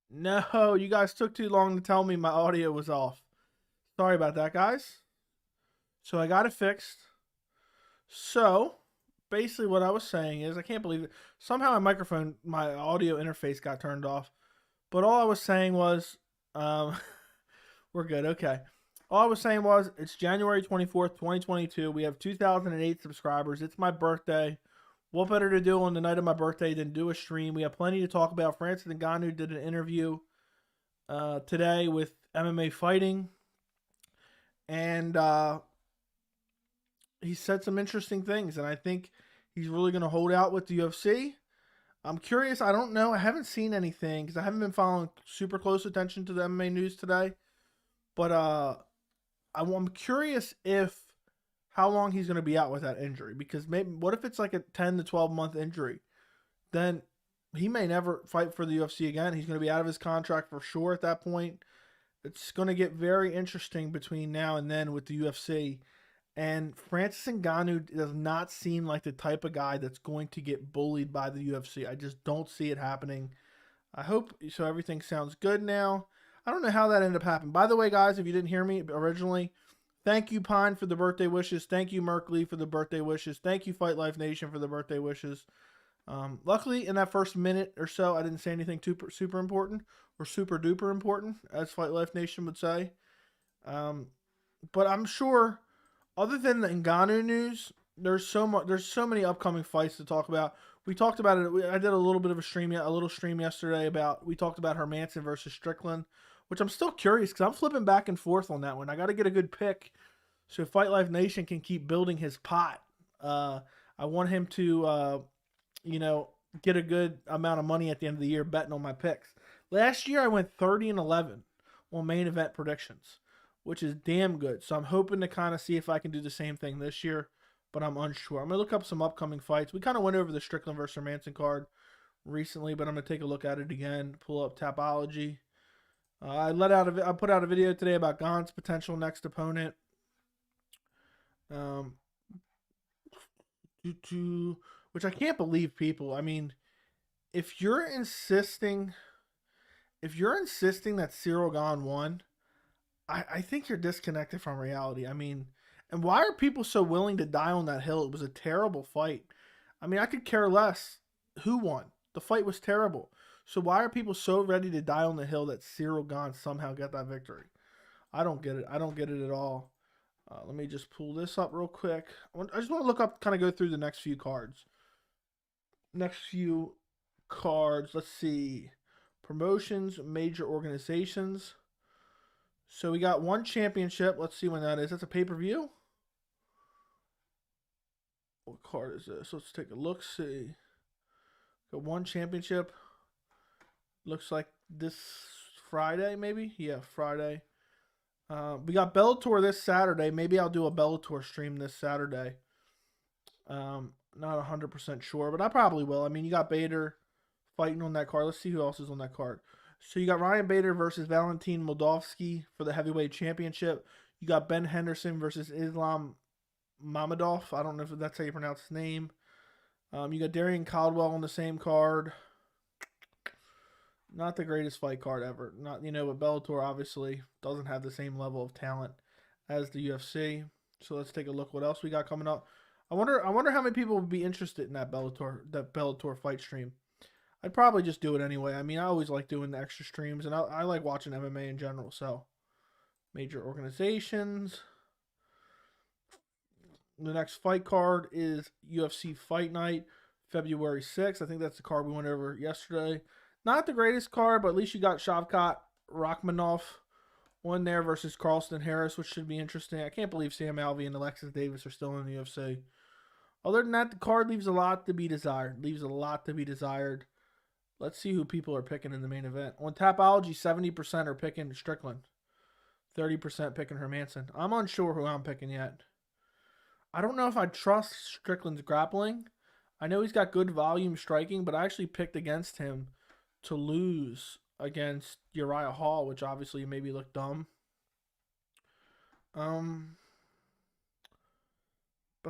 No, you guys took too long to tell me my audio was off. Sorry about that, guys. So I got it fixed. So basically, what I was saying is, I can't believe it. Somehow my audio interface got turned off. But all I was saying was, um, we're good. Okay. All I was saying was, it's January 24th, 2022. We have 2,008 subscribers. It's my birthday. What better to do on the night of my birthday than do a stream? We have plenty to talk about. Francis Ngannou did an interview today with MMA Fighting, and he said some interesting things, and I think he's really going to hold out with the UFC. I'm curious. I don't know. I haven't seen anything because I haven't been following super close attention to the MMA news today. But I'm curious if how long he's going to be out with that injury, because maybe what if it's like a 10 to 12 month injury? Then he may never fight for the UFC again. He's going to be out of his contract for sure at that point. It's going to get very interesting between now and then with the UFC. And Francis Ngannou does not seem like the type of guy that's going to get bullied by the UFC. I just don't see it happening. I hope so. Everything sounds good now. I don't know how that ended up happening. By the way, guys, if you didn't hear me originally, thank you, Pine, for the birthday wishes. Thank you, Merk Lee, for the birthday wishes. Thank you, Fight Life Nation, for the birthday wishes. Luckily, in that first minute or so, I didn't say anything super important or super duper important, as Fight Life Nation would say. But I'm sure, other than the Ngannou news, there's so many upcoming fights to talk about. We talked about it. I did a little bit of a little stream yesterday about. We talked about Hermansen versus Strickland, which I'm still curious because I'm flipping back and forth on that one. I got to get a good pick so Fight Life Nation can keep building his pot. I want him to, get a good amount of money at the end of the year betting on my picks. Last year I went 30-11 on main event predictions, which is damn good. So I'm hoping to kind of see if I can do the same thing this year, but I'm unsure. I'm gonna look up some upcoming fights. We kind of went over the Strickland versus Hermansen card recently, but I'm gonna take a look at it again. Pull up Tapology. I put out a video today about Gane's potential next opponent. Um, which I can't believe people. I mean, if you're insisting, that Ciryl Gane won, I think you're disconnected from reality. I mean, and why are people so willing to die on that hill? It was a terrible fight. I mean, I could care less who won. The fight was terrible. So why are people so ready to die on the hill that Ciryl Gane somehow got that victory? I don't get it. I don't get it at all. Let me just pull this up real quick. I just want to look up, kind of go through the next few cards. Let's see. Promotions, major organizations. So we got one championship. Let's see when that is. That's a pay-per-view? What card is this? Let's take a look. See. Got one championship. Looks like this Friday, maybe? Yeah, Friday. We got Bellator this Saturday. Maybe I'll do a Bellator stream this Saturday. Not 100% sure, but I probably will. I mean, you got Bader fighting on that card. Let's see who else is on that card. So you got Ryan Bader versus Valentin Moldovsky for the heavyweight championship. You got Ben Henderson versus Islam Mamedov. I don't know if that's how you pronounce his name. You got Darren Caldwell on the same card. Not the greatest fight card ever. But Bellator obviously doesn't have the same level of talent as the UFC. So let's take a look what else we got coming up. I wonder how many people would be interested in that Bellator fight stream. I'd probably just do it anyway. I mean, I always like doing the extra streams, and I like watching MMA in general. So, major organizations. The next fight card is UFC Fight Night, February 6th. I think that's the card we went over yesterday. Not the greatest card, but at least you got Shavkat Rakhmonov on there versus Carlston Harris, which should be interesting. I can't believe Sam Alvey and Alexis Davis are still in the UFC. Other than that, the card leaves a lot to be desired. Let's see who people are picking in the main event. On Tapology, 70% are picking Strickland. 30% picking Hermansen. I'm unsure who I'm picking yet. I don't know if I trust Strickland's grappling. I know he's got good volume striking, but I actually picked against him to lose against Uriah Hall, which obviously maybe looked dumb. But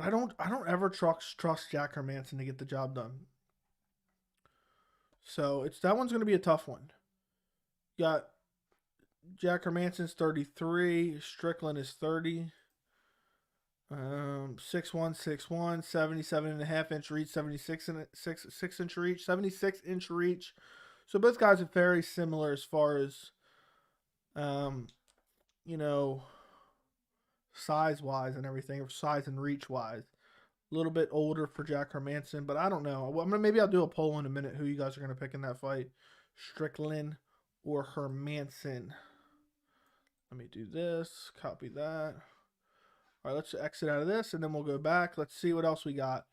I don't ever trust Jack Hermansen to get the job done. So that one's going to be a tough one. Got Jack Hermansen's 33. Strickland is 30. 6'1", 6'1", 77.5-inch reach, 6-inch reach, 76-inch reach. So both guys are very similar as far as, size-wise and everything, or size and reach-wise. A little bit older for Jack Hermansen, but I don't know. Maybe I'll do a poll in a minute who you guys are going to pick in that fight, Strickland or Hermansen. Let me do this, copy that. All right, let's exit out of this, and then we'll go back. Let's see what else we got.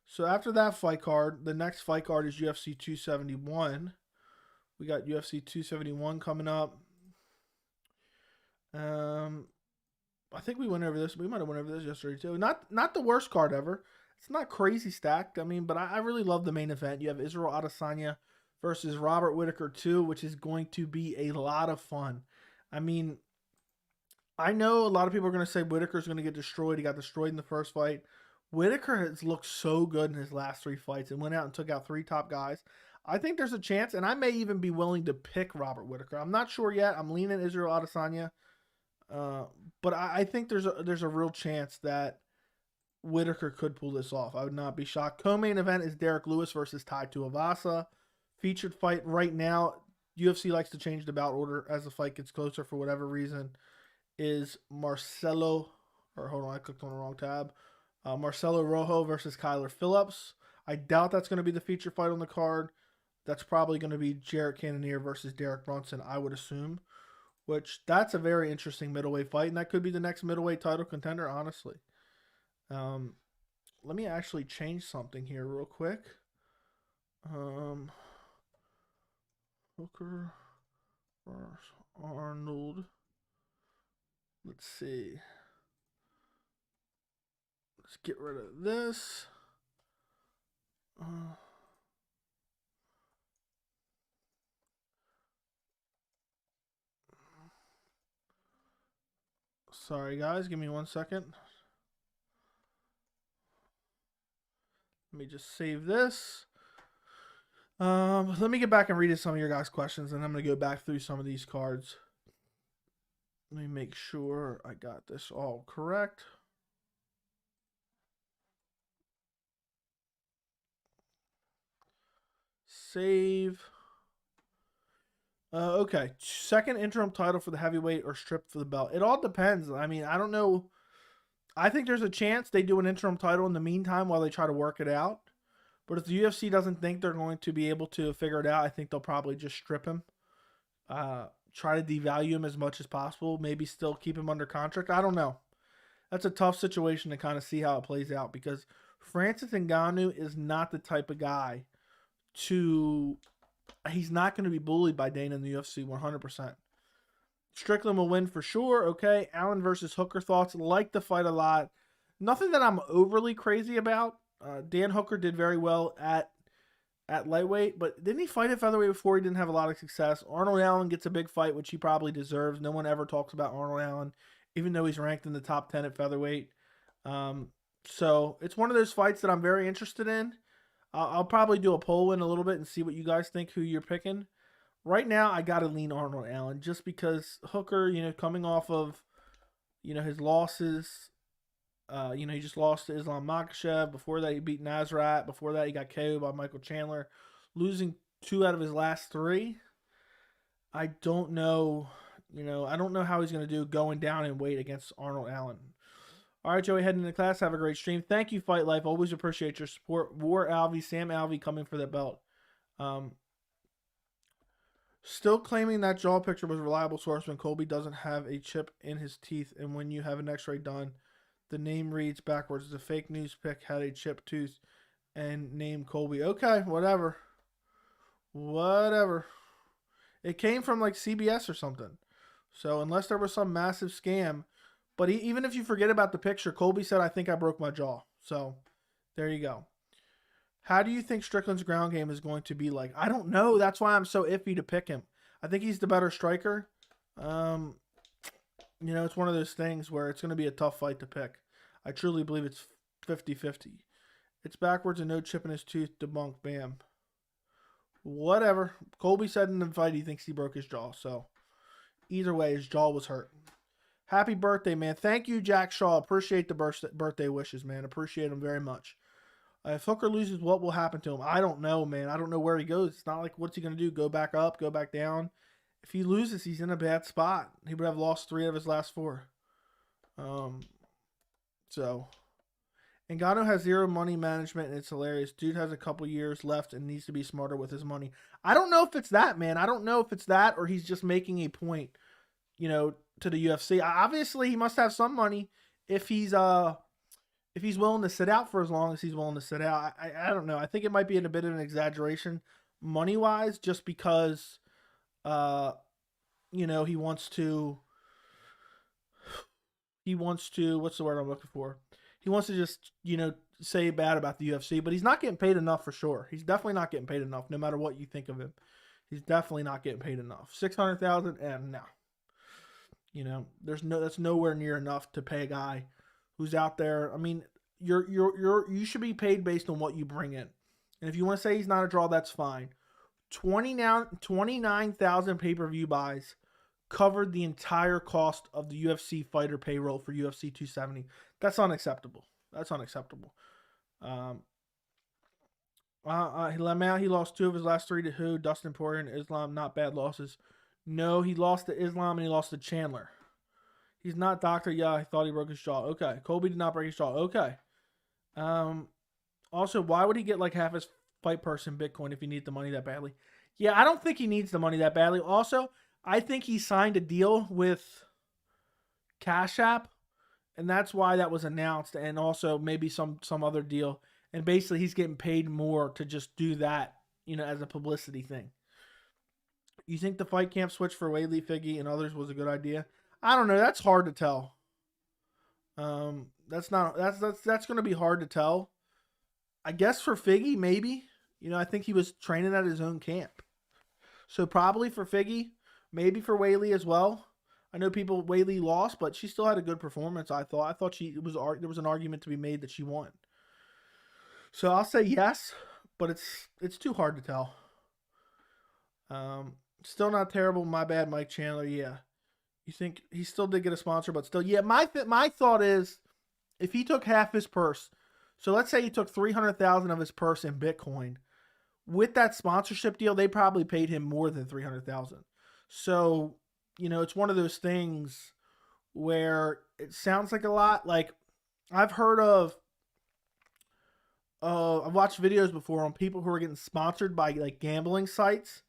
So after that fight card, the next fight card is UFC 271. We got UFC 271 coming up. I think we went over this. We might have went over this yesterday too. Not the worst card ever. It's not crazy stacked. I mean, but I really love the main event. You have Israel Adesanya versus Robert Whittaker 2, which is going to be a lot of fun. I mean, I know a lot of people are going to say Whittaker's going to get destroyed. He got destroyed in the first fight. Whittaker has looked so good in his last 3 fights and went out and took out 3 top guys. I think there's a chance, and I may even be willing to pick Robert Whittaker. I'm not sure yet. I'm leaning Israel Adesanya. But I think there's a real chance that Whittaker could pull this off. I would not be shocked. Co-main event is Derek Lewis versus Tai Tuivasa. Featured fight right now, UFC likes to change the bout order as the fight gets closer for whatever reason, is Marcelo, or hold on, I clicked on the wrong tab. Marcelo Rojo versus Kyler Phillips. I doubt that's going to be the feature fight on the card. That's probably going to be Jarrett Cannonier versus Derek Brunson, I would assume. Which, that's a very interesting middleweight fight, and that could be the next middleweight title contender, honestly. Let me actually change something here real quick. Hooker versus Arnold. Let's see. Let's get rid of this. Sorry, guys. Give me 1 second. Let me just save this. Let me get back and read some of your guys' questions, and I'm going to go back through some of these cards. Let me make sure I got this all correct. Save. Okay. Second interim title for the heavyweight or strip for the belt. It all depends. I mean, I don't know. I think there's a chance they do an interim title in the meantime while they try to work it out. But if the UFC doesn't think they're going to be able to figure it out, I think they'll probably just strip him. Try to devalue him as much as possible. Maybe still keep him under contract. I don't know. That's a tough situation to kind of see how it plays out because Francis Ngannou is not the type of guy to... He's not going to be bullied by Dana in the UFC 100%. Strickland will win for sure. Okay. Allen versus Hooker thoughts. Like the fight a lot. Nothing that I'm overly crazy about. Dan Hooker did very well at lightweight, but didn't he fight at featherweight before? He didn't have a lot of success. Arnold Allen gets a big fight, which he probably deserves. No one ever talks about Arnold Allen, even though he's ranked in the top 10 at featherweight. So it's one of those fights that I'm very interested in. I'll probably do a poll in a little bit and see what you guys think, who you're picking. Right now, I got to lean Arnold Allen just because Hooker, coming off of, his losses. He just lost to Islam Makhachev. Before that, he beat Nasrat. Before that, he got KO'd by Michael Chandler. Losing 2 out of his last 3. I don't know, I don't know how he's going to do going down in weight against Arnold Allen. All right, Joey, heading into class. Have a great stream. Thank you, Fight Life. Always appreciate your support. War Alvey, Sam Alvey coming for that belt. Still claiming that jaw picture was a reliable source when Colby doesn't have a chip in his teeth, and when you have an x-ray done, the name reads backwards. The fake news pic had a chipped tooth and named Colby. Okay, whatever. Whatever. It came from like CBS or something. So unless there was some massive scam. But even if you forget about the picture, Colby said, I think I broke my jaw. So there you go. How do you think Strickland's ground game is going to be like? I don't know. That's why I'm so iffy to pick him. I think he's the better striker. It's one of those things where it's going to be a tough fight to pick. I truly believe it's 50-50. It's backwards and no chip in his tooth. Debunk. Bam. Whatever. Colby said in the fight he thinks he broke his jaw. So either way, his jaw was hurt. Happy birthday, man. Thank you, Jack Shaw. Appreciate the birthday wishes, man. Appreciate them very much. If Hooker loses, what will happen to him? I don't know, man. I don't know where he goes. It's not like, what's he going to do? Go back up? Go back down? If he loses, he's in a bad spot. He would have lost 3 of his last 4. So, Ngannou has 0 money management, and it's hilarious. Dude has a couple years left and needs to be smarter with his money. I don't know if it's that, man. I don't know if it's that or he's just making a point, to the UFC. Obviously, he must have some money if he's willing to sit out for as long as he's willing to sit out. I don't know. I think it might be in a bit of an exaggeration money-wise just because, he wants to, what's the word I'm looking for? He wants to just, say bad about the UFC, but he's not getting paid enough for sure. He's definitely not getting paid enough no matter what you think of him. He's definitely not getting paid enough. $600,000 and no. That's nowhere near enough to pay a guy who's out there. I mean, you should be paid based on what you bring in. And if you want to say he's not a draw, that's fine. 29,000 pay-per-view buys covered the entire cost of the UFC fighter payroll for UFC 270. That's unacceptable. That's unacceptable. He lost 2 of his last 3 to who? Dustin Poirier and Islam. Not bad losses. No, he lost to Islam and he lost to Chandler. He's not Doctor. Yeah, I thought he broke his jaw. Okay. Colby did not break his jaw. Okay. Also, why would he get like half his fight purse in Bitcoin if he needs the money that badly? Yeah, I don't think he needs the money that badly. Also, I think he signed a deal with Cash App, and that's why that was announced, and also maybe some other deal. And basically, he's getting paid more to just do that, as a publicity thing. You think the fight camp switch for Weili, Figgy, and others was a good idea? I don't know. That's hard to tell. That's going to be hard to tell. I guess for Figgy, maybe. I think he was training at his own camp. So probably for Figgy, maybe for Weili as well. I know Weili lost, but she still had a good performance, I thought. I thought there was an argument to be made that she won. So I'll say yes, but it's too hard to tell. Still not terrible. My bad, Mike Chandler. Yeah. You think he still did get a sponsor, but still. Yeah, my thought is if he took half his purse, so let's say he took $300,000 of his purse in Bitcoin, with that sponsorship deal, they probably paid him more than $300,000. So, it's one of those things where it sounds like a lot. Like I've heard of, I've watched videos before on people who are getting sponsored by like gambling sites.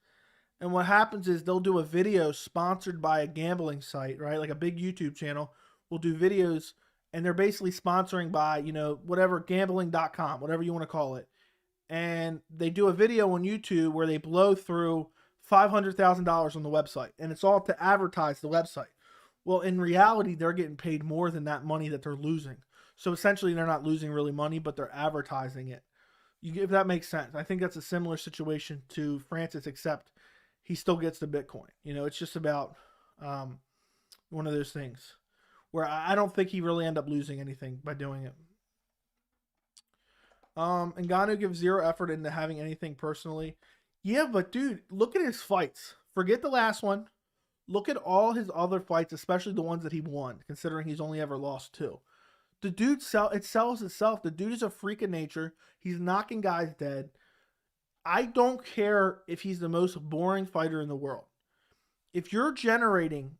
And what happens is they'll do a video sponsored by a gambling site, right? Like a big YouTube channel will do videos and they're basically sponsoring by, whatever, gambling.com, whatever you want to call it. And they do a video on YouTube where they blow through $500,000 on the website. And it's all to advertise the website. Well, in reality, they're getting paid more than that money that they're losing. So essentially, they're not losing really money, but they're advertising it. If that makes sense. I think that's a similar situation to Francis, except he still gets the Bitcoin. It's just about one of those things where I don't think he really ended up losing anything by doing it. Ngannou gives 0 effort into having anything personally. Yeah, but dude, look at his fights. Forget the last one. Look at all his other fights, especially the ones that he won, considering he's only ever lost 2. The dude sells itself. The dude is a freak of nature. He's knocking guys dead. I don't care if he's the most boring fighter in the world. If you're generating,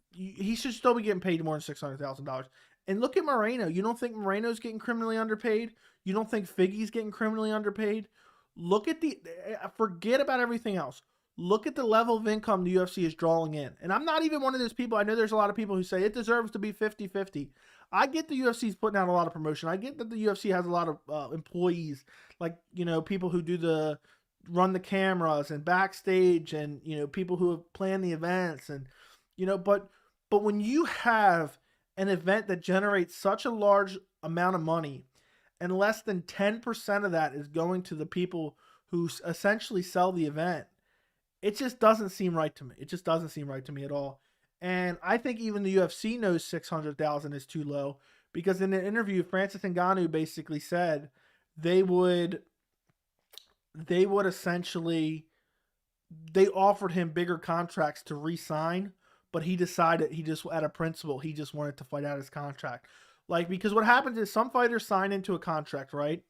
he should still be getting paid more than $600,000. And look at Moreno. You don't think Moreno's getting criminally underpaid? You don't think Figgy's getting criminally underpaid? Look at forget about everything else. Look at the level of income the UFC is drawing in. And I'm not even one of those people. I know there's a lot of people who say it deserves to be 50-50. I get the UFC's putting out a lot of promotion. I get that the UFC has a lot of employees, like, people who run the cameras and backstage and, people who have planned the events and, but when you have an event that generates such a large amount of money and less than 10% of that is going to the people who essentially sell the event, it just doesn't seem right to me. It just doesn't seem right to me at all. And I think even the UFC knows 600,000 is too low, because in an interview, Francis Ngannou basically said they would essentially they offered him bigger contracts to re-sign, but he decided he just, out of principle, he just wanted to fight out his contract. Like, because what happens is some fighters sign into a contract, right?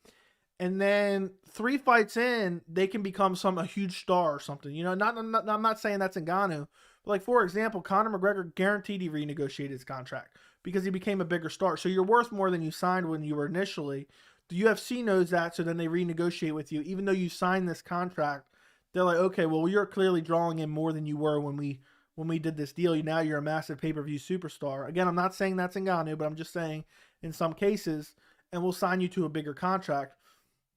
And then 3 fights in, they can become a huge star or something. You know, I'm not saying that's Ngannou. But like, for example, Conor McGregor guaranteed he renegotiated his contract because he became a bigger star. So you're worth more than you signed when you were initially. The UFC knows that, so then they renegotiate with you. Even though you signed this contract, they're like, okay, well, you're clearly drawing in more than you were when we did this deal. Now you're a massive pay-per-view superstar. Again, I'm not saying that's Ngannou, but I'm just saying in some cases, and we'll sign you to a bigger contract.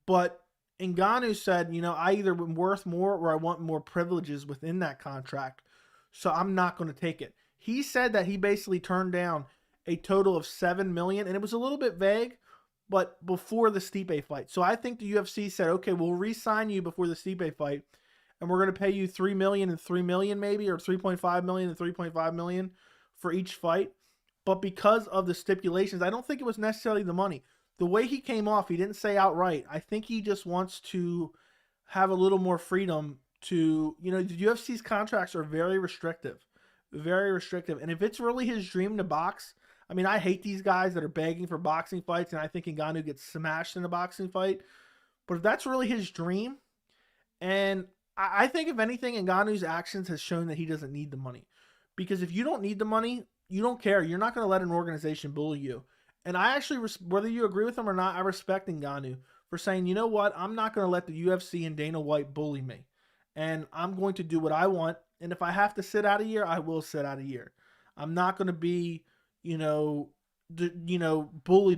But Ngannou said, you know, I either am worth more or I want more privileges within that contract, so I'm not going to take it. He said that he basically turned down a total of $7 million, and it was a little bit vague, but before the Stipe fight. So I think the UFC said, okay, we'll re-sign you before the Stipe fight, and we're going to pay you $3 million and $3 million maybe, or $3.5 million and $3.5 million for each fight. But because of the stipulations, I don't think it was necessarily the money. The way he came off, he didn't say outright. I think he just wants to have a little more freedom to, you know, the UFC's contracts are very restrictive. Very restrictive. And if it's really his dream to box, I mean, I hate these guys that are begging for boxing fights, and I think Ngannou gets smashed in a boxing fight. But if that's really his dream, and I think if anything, Ngannou's actions has shown that he doesn't need the money. Because if you don't need the money, you don't care. You're not going to let an organization bully you. And I actually, whether you agree with him or not, I respect Ngannou for saying, you know what, I'm not going to let the UFC and Dana White bully me. And I'm going to do what I want. And if I have to sit out a year, I will sit out a year. I'm not going to be, bullied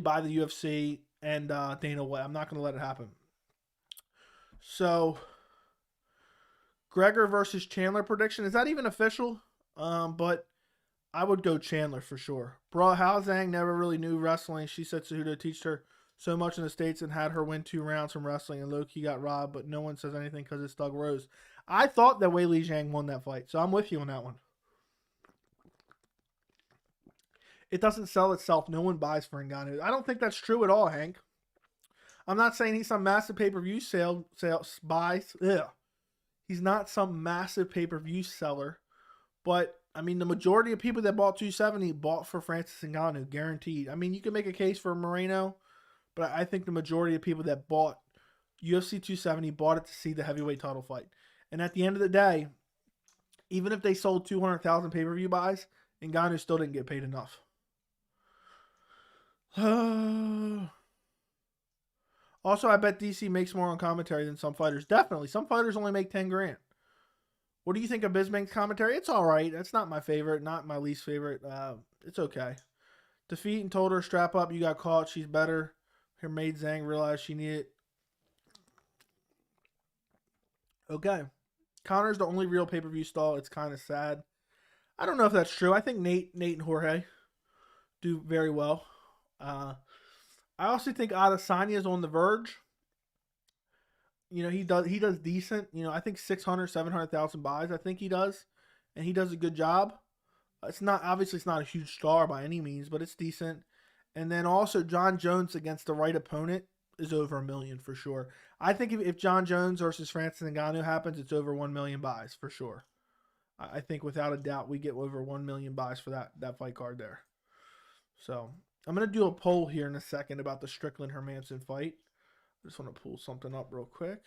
by the UFC and Dana White. I'm not going to let it happen. So, Gregor versus Chandler prediction. Is that even official? But I would go Chandler for sure. Bro, Hao Zhang never really knew wrestling. She said Cejudo taught her so much in the States and had her win 2 rounds from wrestling, and low-key got robbed, but no one says anything because it's Doug Rose. I thought that Weili Zhang won that fight, so I'm with you on that one. It doesn't sell itself. No one buys for Ngannou. I don't think that's true at all, Hank. I'm not saying he's some massive pay-per-view buys. Ugh. He's not some massive pay-per-view seller, but I mean, the majority of people that bought 270 bought for Francis Ngannou, guaranteed. I mean, you can make a case for Moreno, but I think the majority of people that bought UFC 270 bought it to see the heavyweight title fight. And at the end of the day, even if they sold 200,000 pay-per-view buys, Ngannou still didn't get paid enough. Also, I bet DC makes more on commentary than some fighters. Definitely. Some fighters only make 10 grand. What do you think of Bisping's commentary? It's all right. It's not my favorite, not my least favorite. It's okay. Defeat and told her, strap up, you got caught, she's better. Her maid Zhang realized she needed. Okay. Conor's the only real pay-per-view stall. It's kind of sad. I don't know if that's true. I think Nate and Jorge do very well. I also think Adesanya is on the verge. You know, he does decent. You know, I think 600, 700,000 buys. I think he does. And he does a good job. It's not a huge star by any means, but it's decent. And then also John Jones against the right opponent is over 1 million for sure. I think if John Jones versus Francis Ngannou happens, it's over 1 million buys for sure. I think without a doubt we get over 1 million buys for that fight card there. So I'm going to do a poll here in a second about the Strickland Hermansen fight. I just want to pull something up real quick.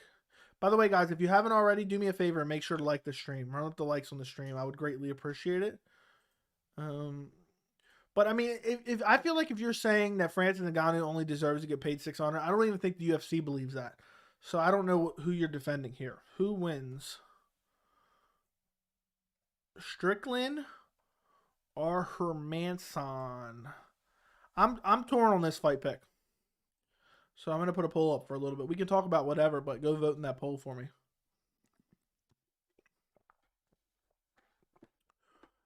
By the way, guys, if you haven't already, do me a favor and make sure to like the stream. Run up the likes on the stream. I would greatly appreciate it. But I mean, if I feel like if you're saying that Francis Ngannou only deserves to get paid 600, I don't even think the UFC believes that. So I don't know who you're defending here. Who wins? Strickland or Hermansen? I'm torn on this fight pick. So I'm going to put a poll up for a little bit. We can talk about whatever, but go vote in that poll for me.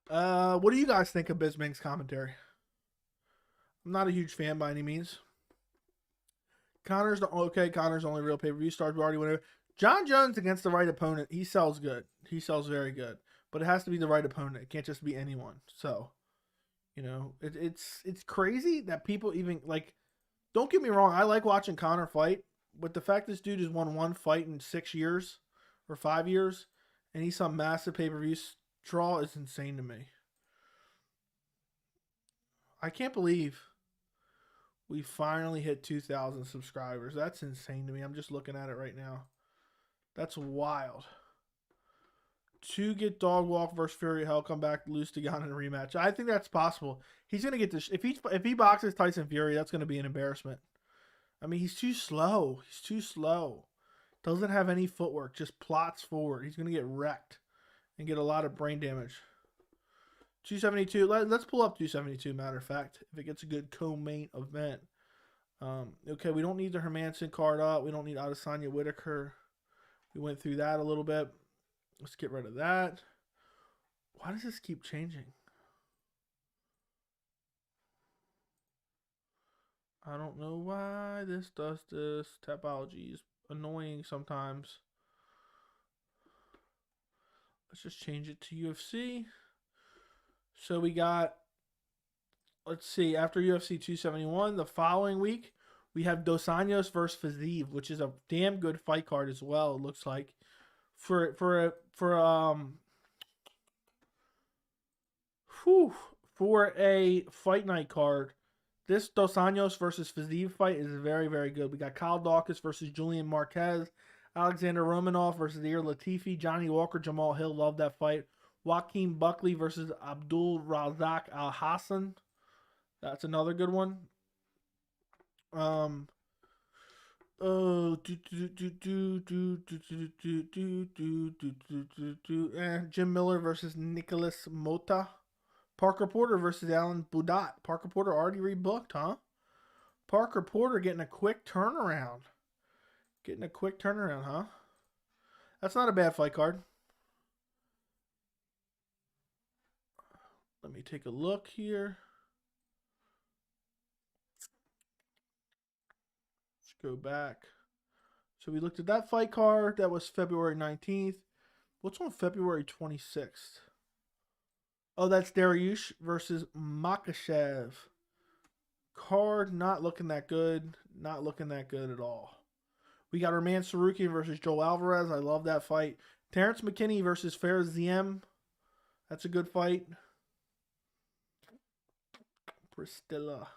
What do you guys think of Bisping's commentary? I'm not a huge fan by any means. Connor's the only real pay-per-view star. We already went over. John Jones against the right opponent. He sells good. He sells very good. But it has to be the right opponent. It can't just be anyone. So, you know, it's crazy that people even like. Don't get me wrong. I like watching Conor fight, but the fact this dude has won 1 fight in 6 years or 5 years, and he's some massive pay-per-view draw is insane to me. I can't believe we finally hit 2,000 subscribers. That's insane to me. I'm just looking at it right now. That's wild. To get Dog Walk versus Fury Hell, come back, lose to Gane in a rematch. I think that's possible. He's gonna get this. If he boxes Tyson Fury, that's gonna be an embarrassment. I mean, he's too slow. He's too slow. Doesn't have any footwork. Just plots forward. He's gonna get wrecked and get a lot of brain damage. 272. Let's pull up 272. Matter of fact, if it gets a good co-main event. Okay, we don't need the Hermansen card up. We don't need Adesanya Whittaker. We went through that a little bit. Let's get rid of that. Why does this keep changing? I don't know why this does this. Tapology is annoying sometimes. Let's just change it to UFC. So we got, let's see, after UFC 271, the following week, we have Dosanos versus Fazee, which is a damn good fight card as well, it looks like. For a fight night card, this Dosanos versus Fazee fight is very, very good. We got Kyle Dawkins versus Julian Marquez, Alexander Romanov versus Ilir Latifi, Johnny Walker, Jamal Hill, love that fight. Joaquin Buckley versus Abdul Razak Al Hassan, that's another good one. Jim Miller versus Nicholas Mota. Parker Porter versus Alan Budat. Parker Porter already rebooked, huh? Parker Porter getting a quick turnaround. Huh? That's not a bad fight card. Let me take a look here. Let's go back. So we looked at that fight card. That was February 19th. What's on February 26th? Oh, that's Dariush versus Makhachev. Card not looking that good. Not looking that good at all. We got Roman Sarukian versus Joel Alvarez. I love that fight. Terrence McKinney versus Fares Ziem. That's a good fight. Priscilla.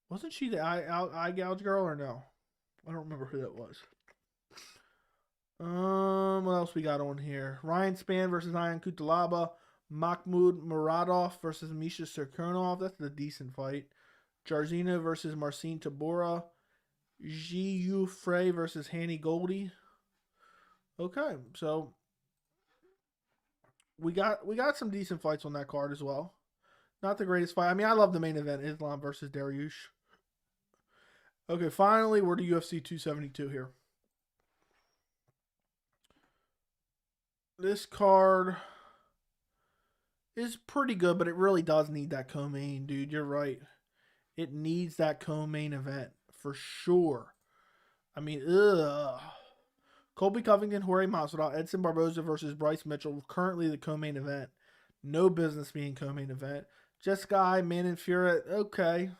Wasn't she the eye gouge girl or no? I don't remember who that was. What else we got on here? Ryan Spann versus Ian Kutalaba. Mahmoud Muradov versus Misha Sirkunov. That's a decent fight. Jarzino versus Marcin Tabora. Ji Frey versus Hanny Goldie. Okay, so we got some decent fights on that card as well. Not the greatest fight. I mean, I love the main event, Islam versus Dariush. Okay, finally, we're to UFC 272 here. This card is pretty good, but it really does need that co-main, dude. You're right. It needs that co-main event for sure. I mean, Colby Covington, Jorge Masvidal, Edson Barboza versus Bryce Mitchell, currently the co-main event. No business being co-main event. Jessica Manon Fury, okay.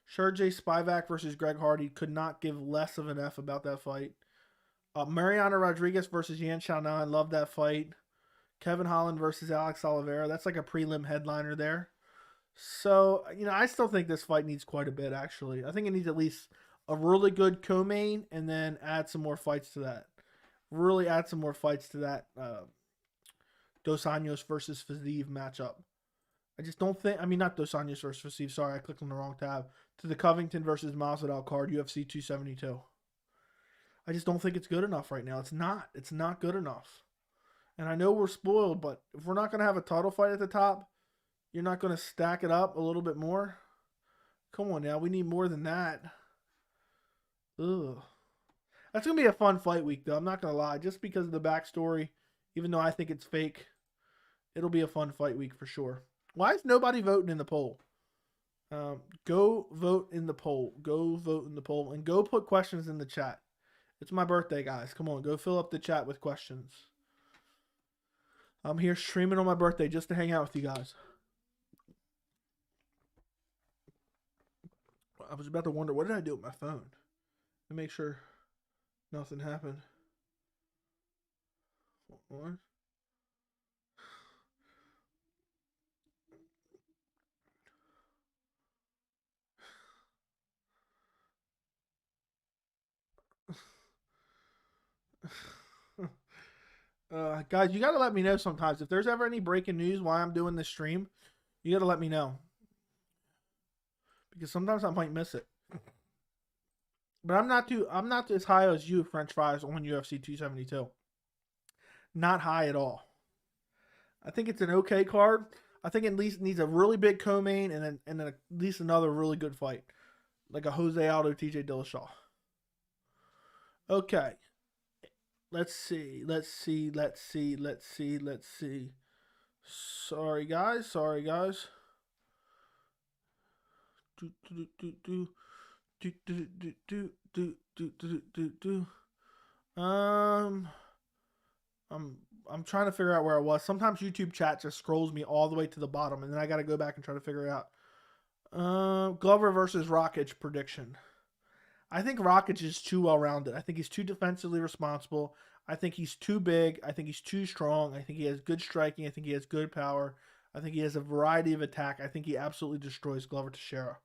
Sergey Spivak versus Greg Hardy, could not give less of an F about that fight. Mariana Rodriguez versus Yan Xiaonan, love that fight. Kevin Holland versus Alex Oliveira, that's like a prelim headliner there. So, I still think this fight needs quite a bit, actually. I think it needs at least a really good co-main and then add some more fights to that. Really add some more fights to that Dos Anjos versus Fazee matchup. I just don't think, not Dos Anjos versus Fazee, sorry, I clicked on the wrong tab. To the Covington versus Masvidal card, UFC 272. I just don't think it's good enough right now. It's not. It's not good enough. And I know we're spoiled, but if we're not going to have a title fight at the top, you're not going to stack it up a little bit more? Come on now, we need more than that. Ugh. That's going to be a fun fight week, though. I'm not going to lie. Just because of the backstory, even though I think it's fake, it'll be a fun fight week for sure. Why is nobody voting in the poll? Go vote in the poll. Go vote in the poll. And go put questions in the chat. It's my birthday, guys. Come on, go fill up the chat with questions. I'm here streaming on my birthday just to hang out with you guys. I was about to wonder, what did I do with my phone? To make sure nothing happened. What? Guys, you got to let me know sometimes. If there's ever any breaking news while I'm doing this stream, you got to let me know. Because sometimes I might miss it. But I'm not as high as you, French fries, on UFC 272. Not high at all. I think it's an okay card. I think it at least needs a really big co-main and then at least another really good fight. Like a Jose Aldo, TJ Dillashaw. Okay. Let's see. Sorry, guys. I'm trying to figure out where I was. Sometimes YouTube chat just scrolls me all the way to the bottom, and then I got to go back and try to figure it out. Glover versus Rockage prediction. I think Rockage is too well-rounded. I think he's too defensively responsible. I think he's too big. I think he's too strong. I think he has good striking. I think he has good power. I think he has a variety of attack. I think he absolutely destroys Glover Teixeira.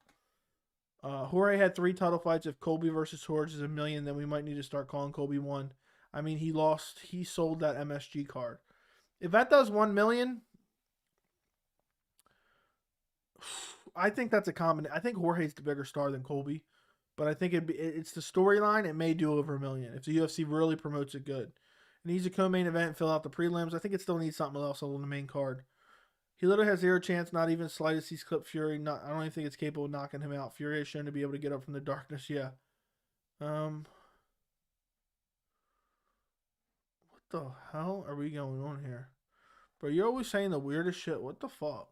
Jorge had 3 title fights. If Colby versus Horge is $1 million, then we might need to start calling Colby 1. I mean, he sold that MSG card. If that does 1 million, I think that's a combination. I think Jorge's the bigger star than Colby. But I think it's the storyline. It may do over $1 million if the UFC really promotes it good. It needs a co-main event, fill out the prelims. I think it still needs something else on the main card. He literally has 0 chance, not even slightest. He's clipped Fury. I don't even think it's capable of knocking him out. Fury has shown to be able to get up from the darkness. Yeah. What the hell are we going on here? Bro, you're always saying the weirdest shit. What the fuck?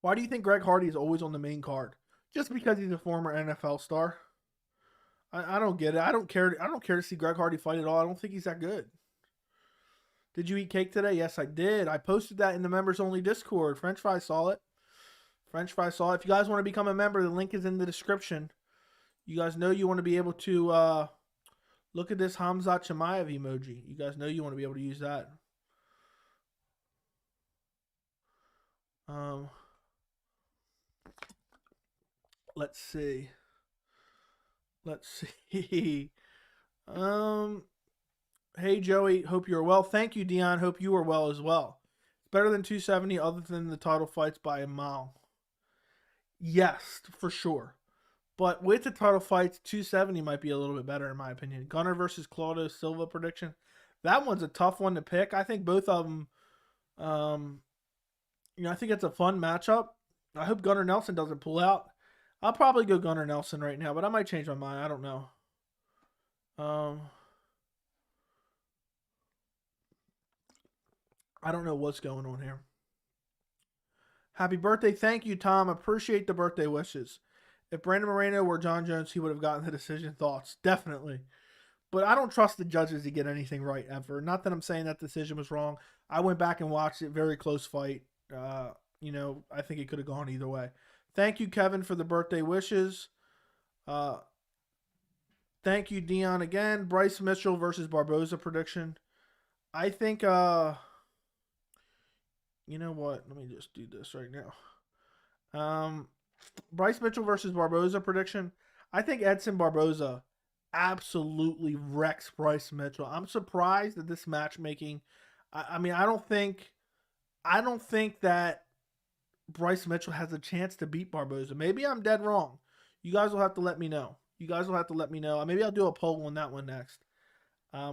Why do you think Greg Hardy is always on the main card? Just because he's a former NFL star? I don't get it. I don't care to see Greg Hardy fight at all. I don't think he's that good. Did you eat cake today? Yes, I did. I posted that in the members only Discord. French Fry saw it. If you guys want to become a member, the link is in the description. You guys know you want to be able to look at this Hamzat Chimaev emoji. You guys know you want to be able to use that. Let's see. Hey, Joey. Hope you're well. Thank you, Dion. Hope you are well as well. It's better than 270 other than the title fights by a mile. Yes, for sure. But with the title fights, 270 might be a little bit better in my opinion. Gunnar versus Claudio Silva prediction. That one's a tough one to pick. I think both of them, I think it's a fun matchup. I hope Gunnar Nelson doesn't pull out. I'll probably go Gunnar Nelson right now, but I might change my mind. I don't know. I don't know what's going on here. Happy birthday. Thank you, Tom. Appreciate the birthday wishes. If Brandon Moreno were John Jones, he would have gotten the decision. Thoughts? Definitely. But I don't trust the judges to get anything right ever. Not that I'm saying that decision was wrong. I went back and watched it. Very close fight. I think it could have gone either way. Thank you, Kevin, for the birthday wishes. Thank you, Dion, again. Bryce Mitchell versus Barboza prediction. I think, you know what? Let me just do this right now. Bryce Mitchell versus Barboza prediction. I think Edson Barboza absolutely wrecks Bryce Mitchell. I'm surprised at this matchmaking. I don't think that Bryce Mitchell has a chance to beat Barboza. Maybe I'm dead wrong. You guys will have to let me know. Maybe I'll do a poll on that one next. I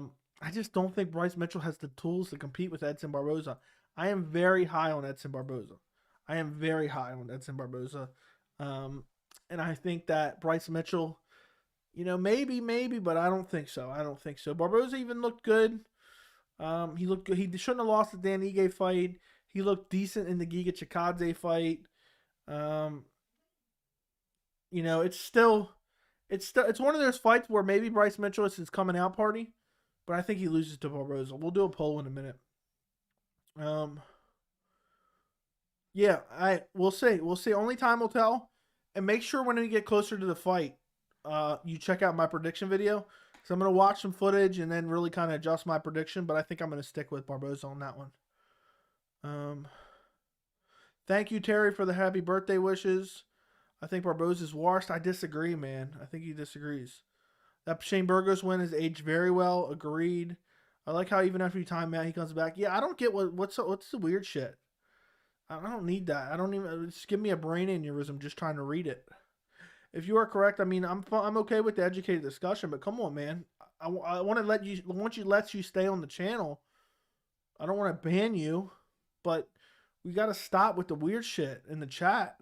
just don't think Bryce Mitchell has the tools to compete with Edson Barboza. I am very high on Edson Barboza. And I think that Bryce Mitchell, maybe, but I don't think so. Barboza even looked good. He looked good. He shouldn't have lost the Dan Ige fight. He looked decent in the Giga Chikadze fight. It's one of those fights where maybe Bryce Mitchell is his coming out party, but I think he loses to Barboza. We'll do a poll in a minute. We'll see. Only time will tell. And make sure when we get closer to the fight, you check out my prediction video, So I'm going to watch some footage and then really kind of adjust my prediction, but I think I'm going to stick with Barboza on that one. Thank you, Terry, for the happy birthday wishes. I think Barboza's washed. I disagree, man. I think he disagrees. That Shane Burgos win has aged very well. Agreed. I like how even after you time out, he comes back. Yeah, I don't get what's the weird shit. I don't need that. I don't even just give me a brain aneurysm just trying to read it. If you are correct, I mean I'm okay with the educated discussion, but come on, man. I want to let you stay on the channel. I don't want to ban you, but we got to stop with the weird shit in the chat.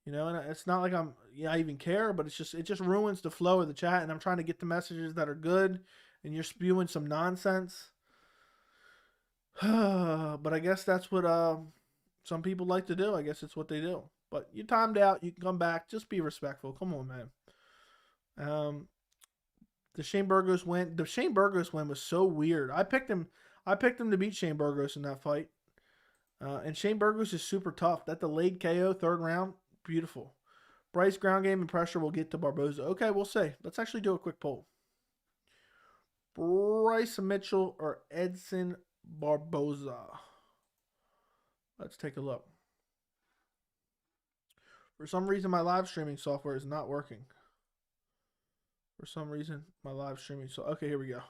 You know, and it's not like I even care, but it just ruins the flow of the chat, and I'm trying to get the messages that are good, and you're spewing some nonsense. But I guess that's what some people like to do. I guess it's what they do. But you timed out, you can come back. Just be respectful. Come on, man. The Shane Burgos win was so weird. I picked him to beat Shane Burgos in that fight. And Shane Burgos is super tough. That delayed KO, 3rd round, beautiful. Bryce ground game and pressure will get to Barboza. Okay, we'll see. Let's actually do a quick poll. Bryce Mitchell or Edson Barboza? Let's take a look. For some reason, my live streaming software is not working. Okay, here we go.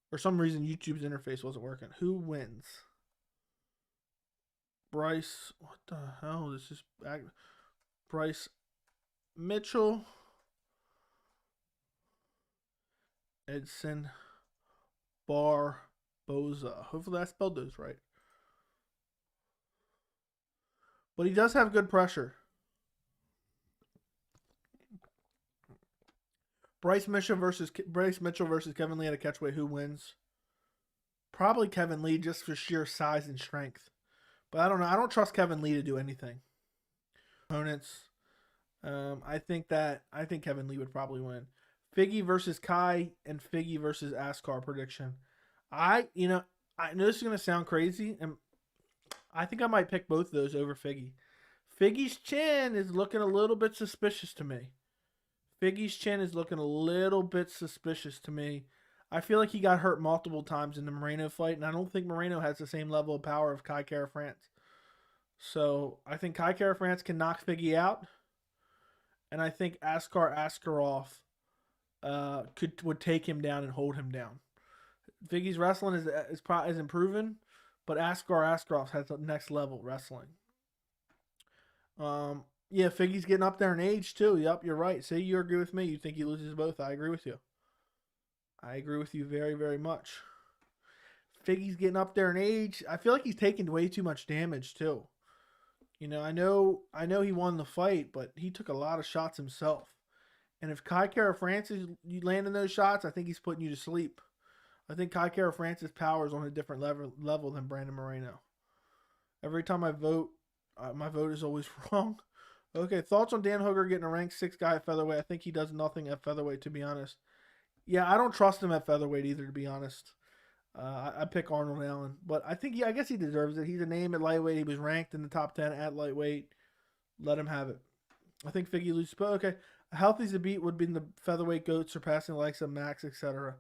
For some reason, YouTube's interface wasn't working. Who wins? Bryce. What the hell? This is Bryce Mitchell. Edson Barboza. Hopefully I spelled those right. But he does have good pressure. Bryce Mitchell versus Kevin Lee at a catchweight. Who wins? Probably Kevin Lee, just for sheer size and strength. But I don't know. I don't trust Kevin Lee to do anything. Opponents. I think Kevin Lee would probably win. Figgy versus Kai and Figgy versus Askar prediction. I know this is gonna sound crazy, and I think I might pick both of those over Figgy. Figgy's chin is looking a little bit suspicious to me. I feel like he got hurt multiple times in the Moreno fight, and I don't think Moreno has the same level of power of Kai Kara France. So I think Kai Kara France can knock Figgy out, and I think Askar Askarov would take him down and hold him down. Figgy's wrestling is improving, but Askar Askarov has the next level wrestling. Yeah, Figgy's getting up there in age too. Yep, you're right. Say you agree with me. You think he loses both. I agree with you. I agree with you very, very much. Figgy's getting up there in age. I feel like he's taking way too much damage too. You know, I know he won the fight, but he took a lot of shots himself. And if Kai Kara Francis, you landing those shots, I think he's putting you to sleep. I think Kai Kara Francis' power is on a different level than Brandon Moreno. Every time I vote, my vote is always wrong. Okay, thoughts on Dan Hooker getting a ranked 6 guy at featherweight? I think he does nothing at featherweight, to be honest. Yeah, I don't trust him at featherweight either, to be honest. I pick Arnold Allen, but I guess he deserves it. He's a name at lightweight. He was ranked in the top 10 at lightweight. Let him have it. I think Figgy loses, but okay. Healthy Zabit would be in the featherweight GOAT, surpassing the likes of Max, etc.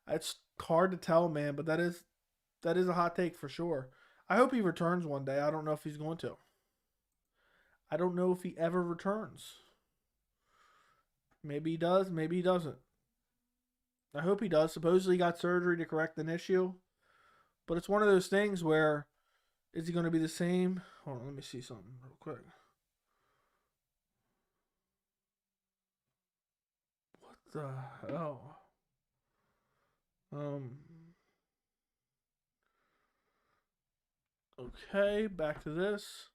It's hard to tell, man, but that is a hot take for sure. I hope he returns one day. I don't know if he's going to. I don't know if he ever returns. Maybe he does, maybe he doesn't. I hope he does. Supposedly he got surgery to correct an issue. But it's one of those things where, is he going to be the same? Hold on, let me see something real quick. What the hell? Okay, back to this.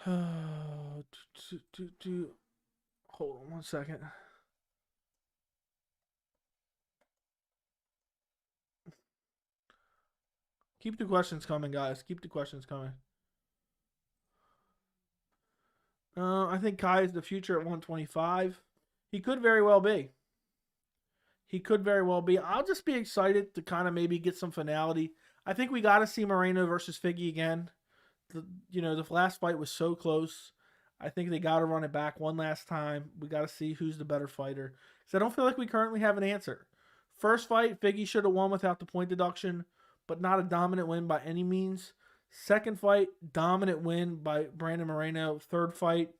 Hold on one second. Keep the questions coming, guys. Keep the questions coming. I think Kai is the future at 125. He could very well be. I'll just be excited to kind of maybe get some finality. I think we got to see Moreno versus Figgy again. The last fight was so close. I think they got to run it back one last time. We got to see who's the better fighter. Because I don't feel like we currently have an answer. First fight, Figgy should have won without the point deduction, but not a dominant win by any means. Second fight, dominant win by Brandon Moreno. Third fight,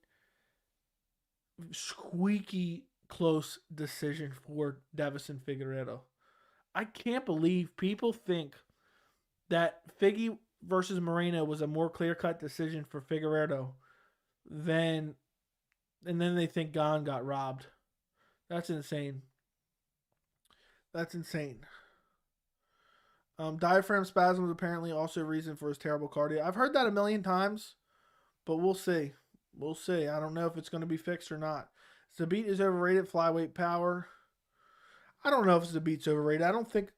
squeaky close decision for Deiveson Figueiredo. I can't believe people think that Figgy versus Moreno was a more clear-cut decision for Figueiredo and then they think Gane got robbed. That's insane. That's insane. Diaphragm spasm was apparently also a reason for his terrible cardio. I've heard that a million times, but we'll see. We'll see. I don't know if it's going to be fixed or not. Zabit is overrated. Flyweight power. I don't know if Zabit's overrated. I don't think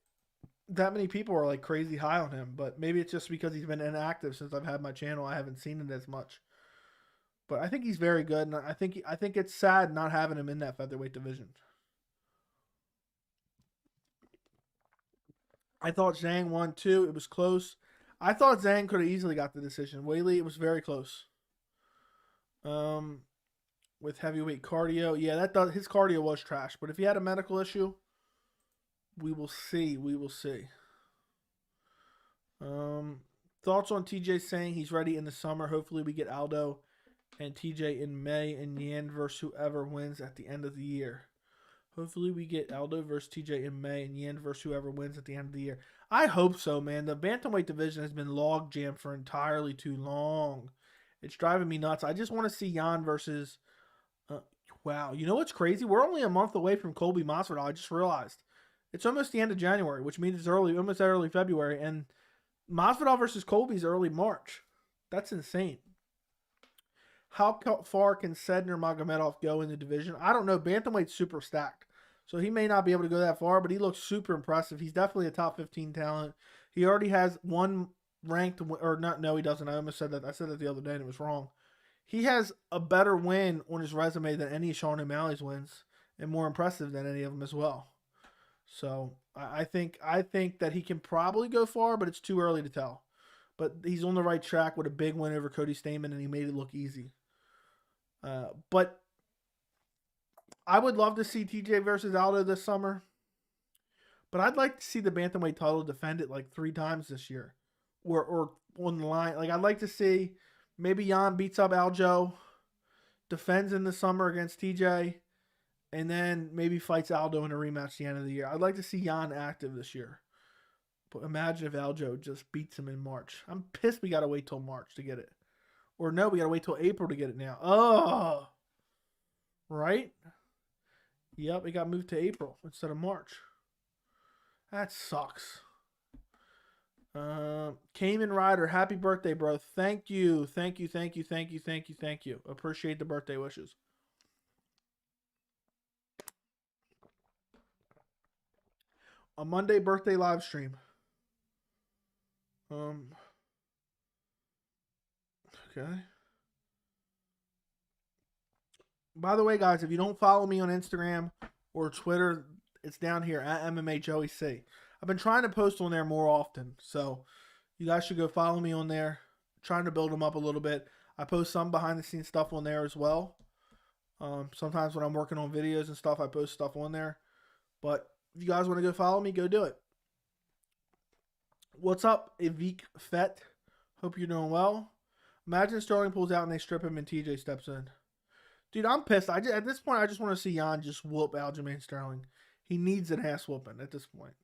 that many people are like crazy high on him, but maybe it's just because he's been inactive since I've had my channel. I haven't seen it as much. But I think he's very good, and I think it's sad not having him in that featherweight division. I thought Zhang won too. It was close. I thought Zhang could have easily got the decision. Weili, it was very close. With heavyweight cardio, yeah, his cardio was trash. But if he had a medical issue, we will see. We will see. Thoughts on TJ saying he's ready in the summer. Hopefully we get Aldo and TJ in May and Yan versus whoever wins at the end of the year. Hopefully we get Aldo versus TJ in May and Yan versus whoever wins at the end of the year. I hope so, man. The bantamweight division has been log jammed for entirely too long. It's driving me nuts. I just want to see Yan versus... wow. You know what's crazy? We're only a month away from Colby Masvidal. I just realized. It's almost the end of January, which means it's almost early February. And Masvidal versus Colby is early March. That's insane. How far can Sedner Magomedov go in the division? I don't know. Bantamweight's super stacked. So he may not be able to go that far, but he looks super impressive. He's definitely a top 15 talent. He already has one ranked, or not, no, he doesn't. I almost said that. I said that the other day and it was wrong. He has a better win on his resume than any of Sean O'Malley's wins, and more impressive than any of them as well. So I think that he can probably go far, but it's too early to tell. But he's on the right track with a big win over Cody Stamann, and he made it look easy. But I would love to see TJ versus Aldo this summer. But I'd like to see the bantamweight title defended like 3 times this year, or on the line. Like I'd like to see maybe Yan beats up Aljo, defends in the summer against TJ, and then maybe fights Aldo in a rematch at the end of the year. I'd like to see Yan active this year. But imagine if Aljo just beats him in March. I'm pissed we got to wait till March to get it. Or no, we got to wait till April to get it now. Oh, right? Yep, it got moved to April instead of March. That sucks. Cayman Rider, happy birthday, bro. Thank you. Thank you. Appreciate the birthday wishes. A Monday birthday live stream. Okay. By the way, guys, if you don't follow me on Instagram or Twitter, it's down here at MMA Joey C. I've been trying to post on there more often, so you guys should go follow me on there. Trying to build them up a little bit. I post some behind the scenes stuff on there as well. Sometimes when I'm working on videos and stuff, I post stuff on there. But if you guys want to go follow me, go do it. What's up, Evik Fett? Hope you're doing well. Imagine Sterling pulls out and they strip him and TJ steps in. Dude, I'm pissed. At this point, I just want to see Yan just whoop Aljamain Sterling. He needs an ass whooping at this point.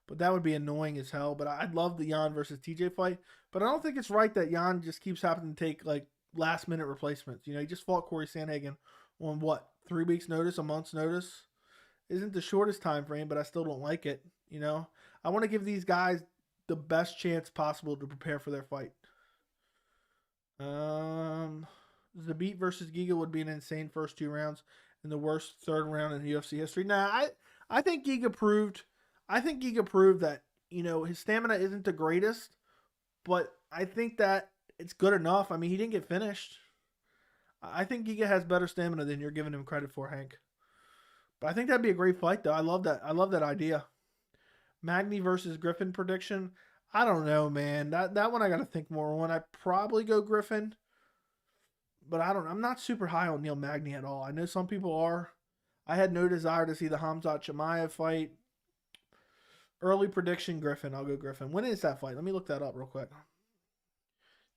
But that would be annoying as hell. But I'd love the Yan versus TJ fight. But I don't think it's right that Yan just keeps having to take like last minute replacements. You know, he just fought Corey Sandhagen on what, 3 weeks notice, a month's notice? Isn't the shortest time frame, but I still don't like it. You know, I want to give these guys the best chance possible to prepare for their fight. Zabit versus Giga would be an insane first 2 rounds and the worst 3rd round in UFC history. Nah, I think Giga proved that, you know, his stamina isn't the greatest, but I think that it's good enough. I mean, he didn't get finished. I think Giga has better stamina than you're giving him credit for, Hank. But I think that'd be a great fight, though. I love that. I love that idea. Magni versus Griffin prediction. I don't know, man. That one I got to think more on. I'd probably go Griffin. But I'm not super high on Neil Magny at all. I know some people are. I had no desire to see the Khamzat Chimaev fight. Early prediction, Griffin. I'll go Griffin. When is that fight? Let me look that up real quick.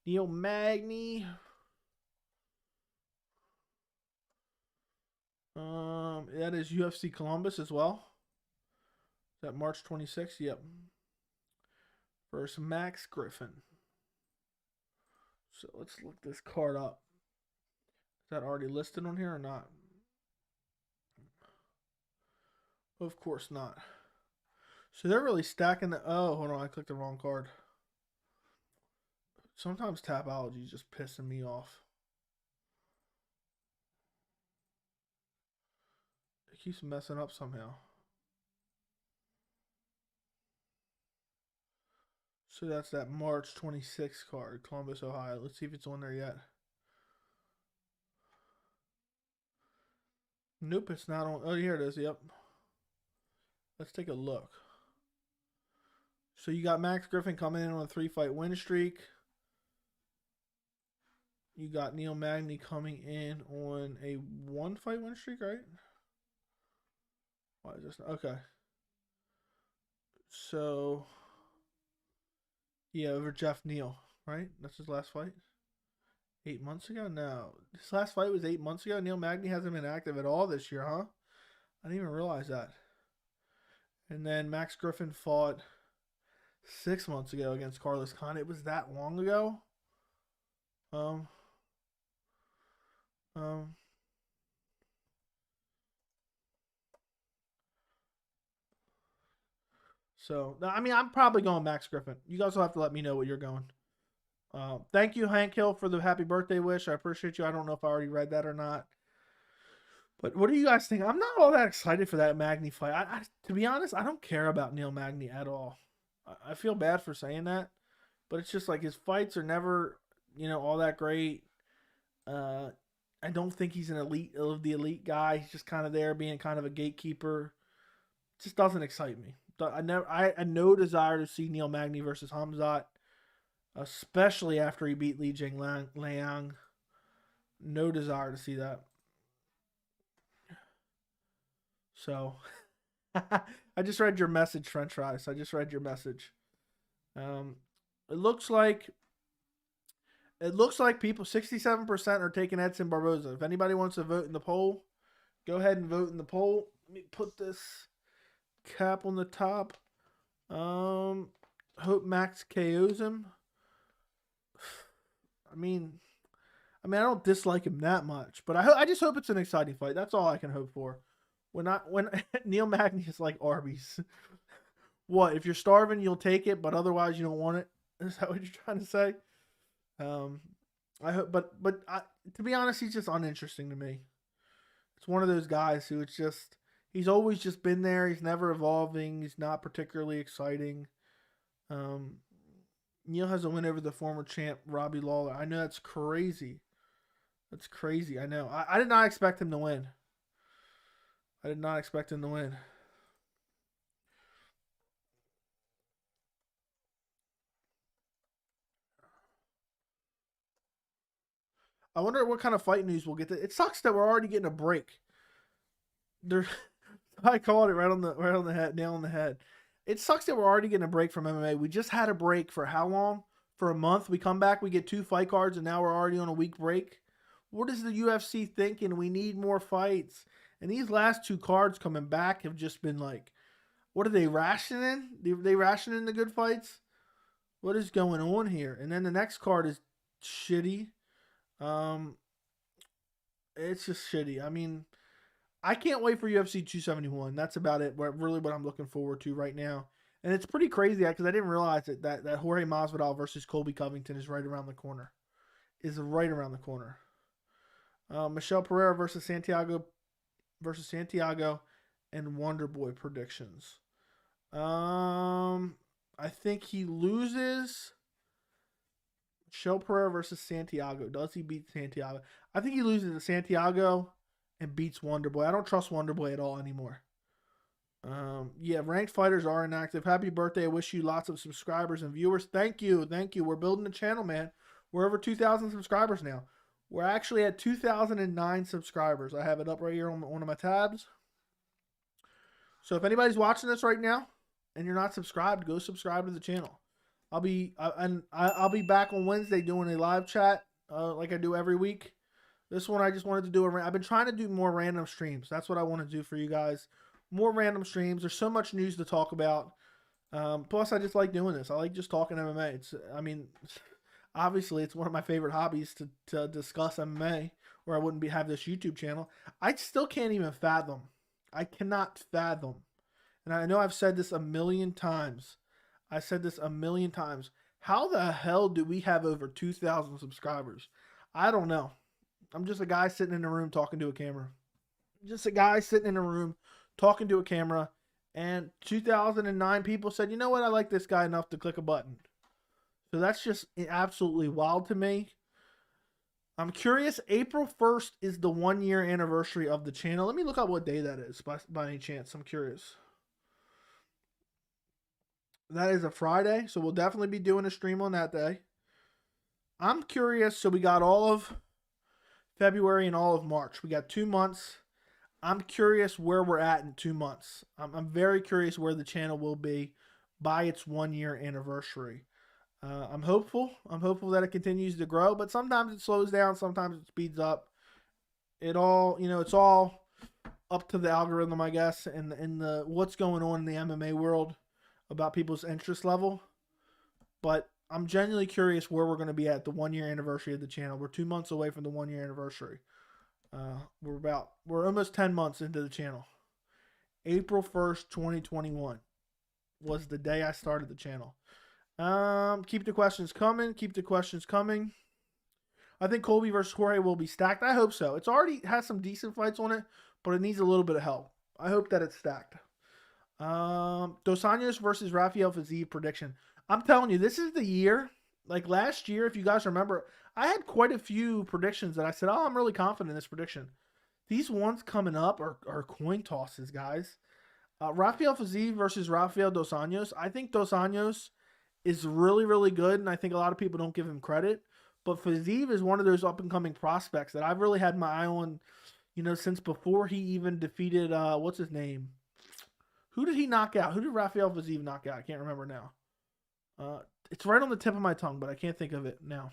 Neil Magny. That is UFC Columbus as well. Is that March 26th? Yep. Versus Max Griffin. So let's look this card up. Is that already listed on here or not? Of course not. So they're really stacking the... Oh, hold on. I clicked the wrong card. Sometimes Tapology is just pissing me off. It keeps messing up somehow. So that's that March 26th card, Columbus, Ohio. Let's see if it's on there yet. Nope, it's not on. Oh, here it is. Yep. Let's take a look. So you got Max Griffin coming in on a 3-fight win streak. You got Neil Magny coming in on a 1-fight win streak, right? Why is this? Okay. So, yeah, over Jeff Neal, right? That's his last fight. 8 months ago? No. His last fight was 8 months ago. Neil Magny hasn't been active at all this year, huh? I didn't even realize that. And then Max Griffin fought 6 months ago against Carlos Khan. It was that long ago? So, I mean, I'm probably going Max Griffin. You guys will have to let me know what you're going. Thank you, Hank Hill, for the happy birthday wish. I appreciate you. I don't know if I already read that or not. But what do you guys think? I'm not all that excited for that Magny fight. To be honest, I don't care about Neil Magny at all. I feel bad for saying that. But it's just like his fights are never, all that great. I don't think he's an elite guy. He's just kind of there being kind of a gatekeeper. Just doesn't excite me. I had no desire to see Neil Magny versus Khamzat, especially after he beat Li Jingliang. No desire to see that. So, I just read your message, French fries. I just read your message. It looks like people 67% are taking Edson Barboza. If anybody wants to vote in the poll, go ahead and vote in the poll. Let me put this cap on the top. Hope Max KOs him. I mean, I don't dislike him that much, but I just hope it's an exciting fight. That's all I can hope for. When Neil Magny is like Arby's. What, if you're starving, you'll take it, but otherwise you don't want it? Is that what you're trying to say? I hope, but to be honest, he's just uninteresting to me. It's one of those guys who it's just, he's always just been there. He's never evolving. He's not particularly exciting. Neil has a win over the former champ, Robbie Lawler. I know that's crazy. That's crazy. I know. I did not expect him to win. I did not expect him to win. I wonder what kind of fight news we'll get. It sucks that we're already getting a break. I called it right on the head, nail on the head. It sucks that we're already getting a break from MMA. We just had a break for how long? For a month. We come back, we get 2 fight cards, and now we're already on a week break. What is the UFC thinking? We need more fights. And these last 2 cards coming back have just been like, what are they rationing? They rationing the good fights? What is going on here? And then the next card is shitty. It's just shitty. I mean, I can't wait for UFC 271. That's about it. Really what I'm looking forward to right now. And it's pretty crazy because I didn't realize that Jorge Masvidal versus Colby Covington is right around the corner. Michelle Pereira versus Santiago and Wonderboy predictions. I think he loses. Michelle Pereira versus Santiago. Does he beat Santiago? I think he loses to Santiago and beats Wonderboy. I don't trust Wonderboy at all anymore. Yeah, ranked fighters are inactive. Happy birthday. I wish you lots of subscribers and viewers. Thank you. We're building the channel, man. We're over 2,000 subscribers now. We're actually at 2,009 subscribers. I have it up right here on one of my tabs. So if anybody's watching this right now and you're not subscribed, go subscribe to the channel. I'll be back on Wednesday doing a live chat like I do every week. This one I just wanted to do I've been trying to do more random streams. That's what I want to do for you guys. More random streams. There's so much news to talk about. Plus, I just like doing this. I like just talking MMA. Obviously, it's one of my favorite hobbies to discuss MMA, or I wouldn't have this YouTube channel. I still can't even fathom. I cannot fathom. And I know I've said this a million times. I said this a million times. How the hell do we have over 2,000 subscribers? I don't know. I'm just a guy sitting in a room talking to a camera. Just a guy sitting in a room talking to a camera. And 2009 people said, you know what? I like this guy enough to click a button. So that's just absolutely wild to me. I'm curious. April 1st is the 1-year anniversary of the channel. Let me look up what day that is by any chance. I'm curious. That is a Friday. So we'll definitely be doing a stream on that day. I'm curious. So we got all of February and all of March. We got 2 months. I'm curious where we're at in 2 months. I'm very curious where the channel will be by its 1-year anniversary. I'm hopeful. I'm hopeful that it continues to grow, but sometimes it slows down. Sometimes it speeds up. It's all up to the algorithm, I guess, and the what's going on in the MMA world about people's interest level. But I'm genuinely curious where we're going to be at the 1-year anniversary of the channel. We're 2 months away from the 1-year anniversary. We're almost 10 months into the channel. April 1st, 2021 was the day I started the channel. Keep the questions coming. Keep the questions coming. I think Colby versus Jorge will be stacked. I hope so. It's already has some decent fights on it, but it needs a little bit of help. I hope that it's stacked. Dosanos versus Rafael Fazee prediction. I'm telling you, this is the year. Like last year, if you guys remember, I had quite a few predictions that I said, oh, I'm really confident in this prediction. These ones coming up are coin tosses, guys. Rafael Fazee versus Rafael Dosanos. I think Dosanos is really, really good, and I think a lot of people don't give him credit. But Fazee is one of those up-and-coming prospects that I've really had my eye on, since before he even defeated, what's his name? Who did he knock out? Who did Rafael Fazee knock out? I can't remember now. It's right on the tip of my tongue, but I can't think of it now.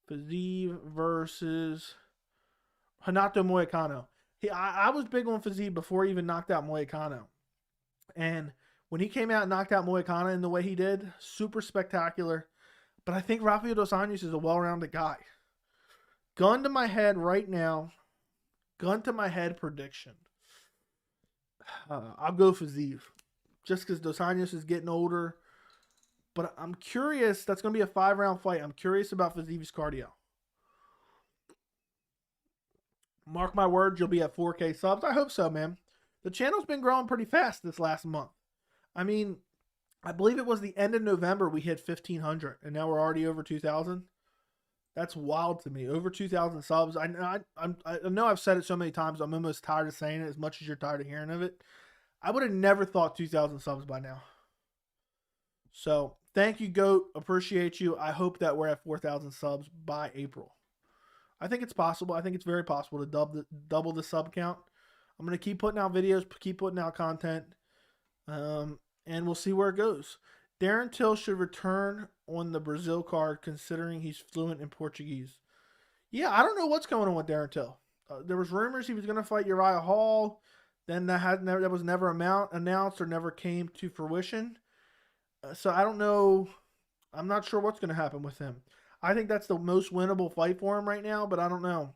Fazee versus Renato Moicano. I was big on Fazee before he even knocked out Moicano. And when he came out and knocked out Moicano in the way he did, super spectacular. But I think Rafael Dos Anjos is a well-rounded guy. Gun to my head right now. Gun to my head prediction. I'll go Fazee. Just because Dos Anjos is getting older. But I'm curious. That's going to be a 5-round fight. I'm curious about Fazee's cardio. Mark my words, you'll be at 4K subs. I hope so, man. The channel's been growing pretty fast this last month. I mean, I believe it was the end of November we hit 1,500, and now we're already over 2,000. That's wild to me. Over 2,000 subs. I know I've said it so many times, I'm almost tired of saying it as much as you're tired of hearing of it. I would have never thought 2,000 subs by now. So, thank you, GOAT. Appreciate you. I hope that we're at 4,000 subs by April. I think it's possible. I think it's very possible to double the sub count. I'm going to keep putting out videos, keep putting out content, and we'll see where it goes. Darren Till should return on the Brazil card considering he's fluent in Portuguese. Yeah, I don't know what's going on with Darren Till. There was rumors he was going to fight Uriah Hall. Then that was never announced or never came to fruition. So I don't know. I'm not sure what's going to happen with him. I think that's the most winnable fight for him right now, but I don't know.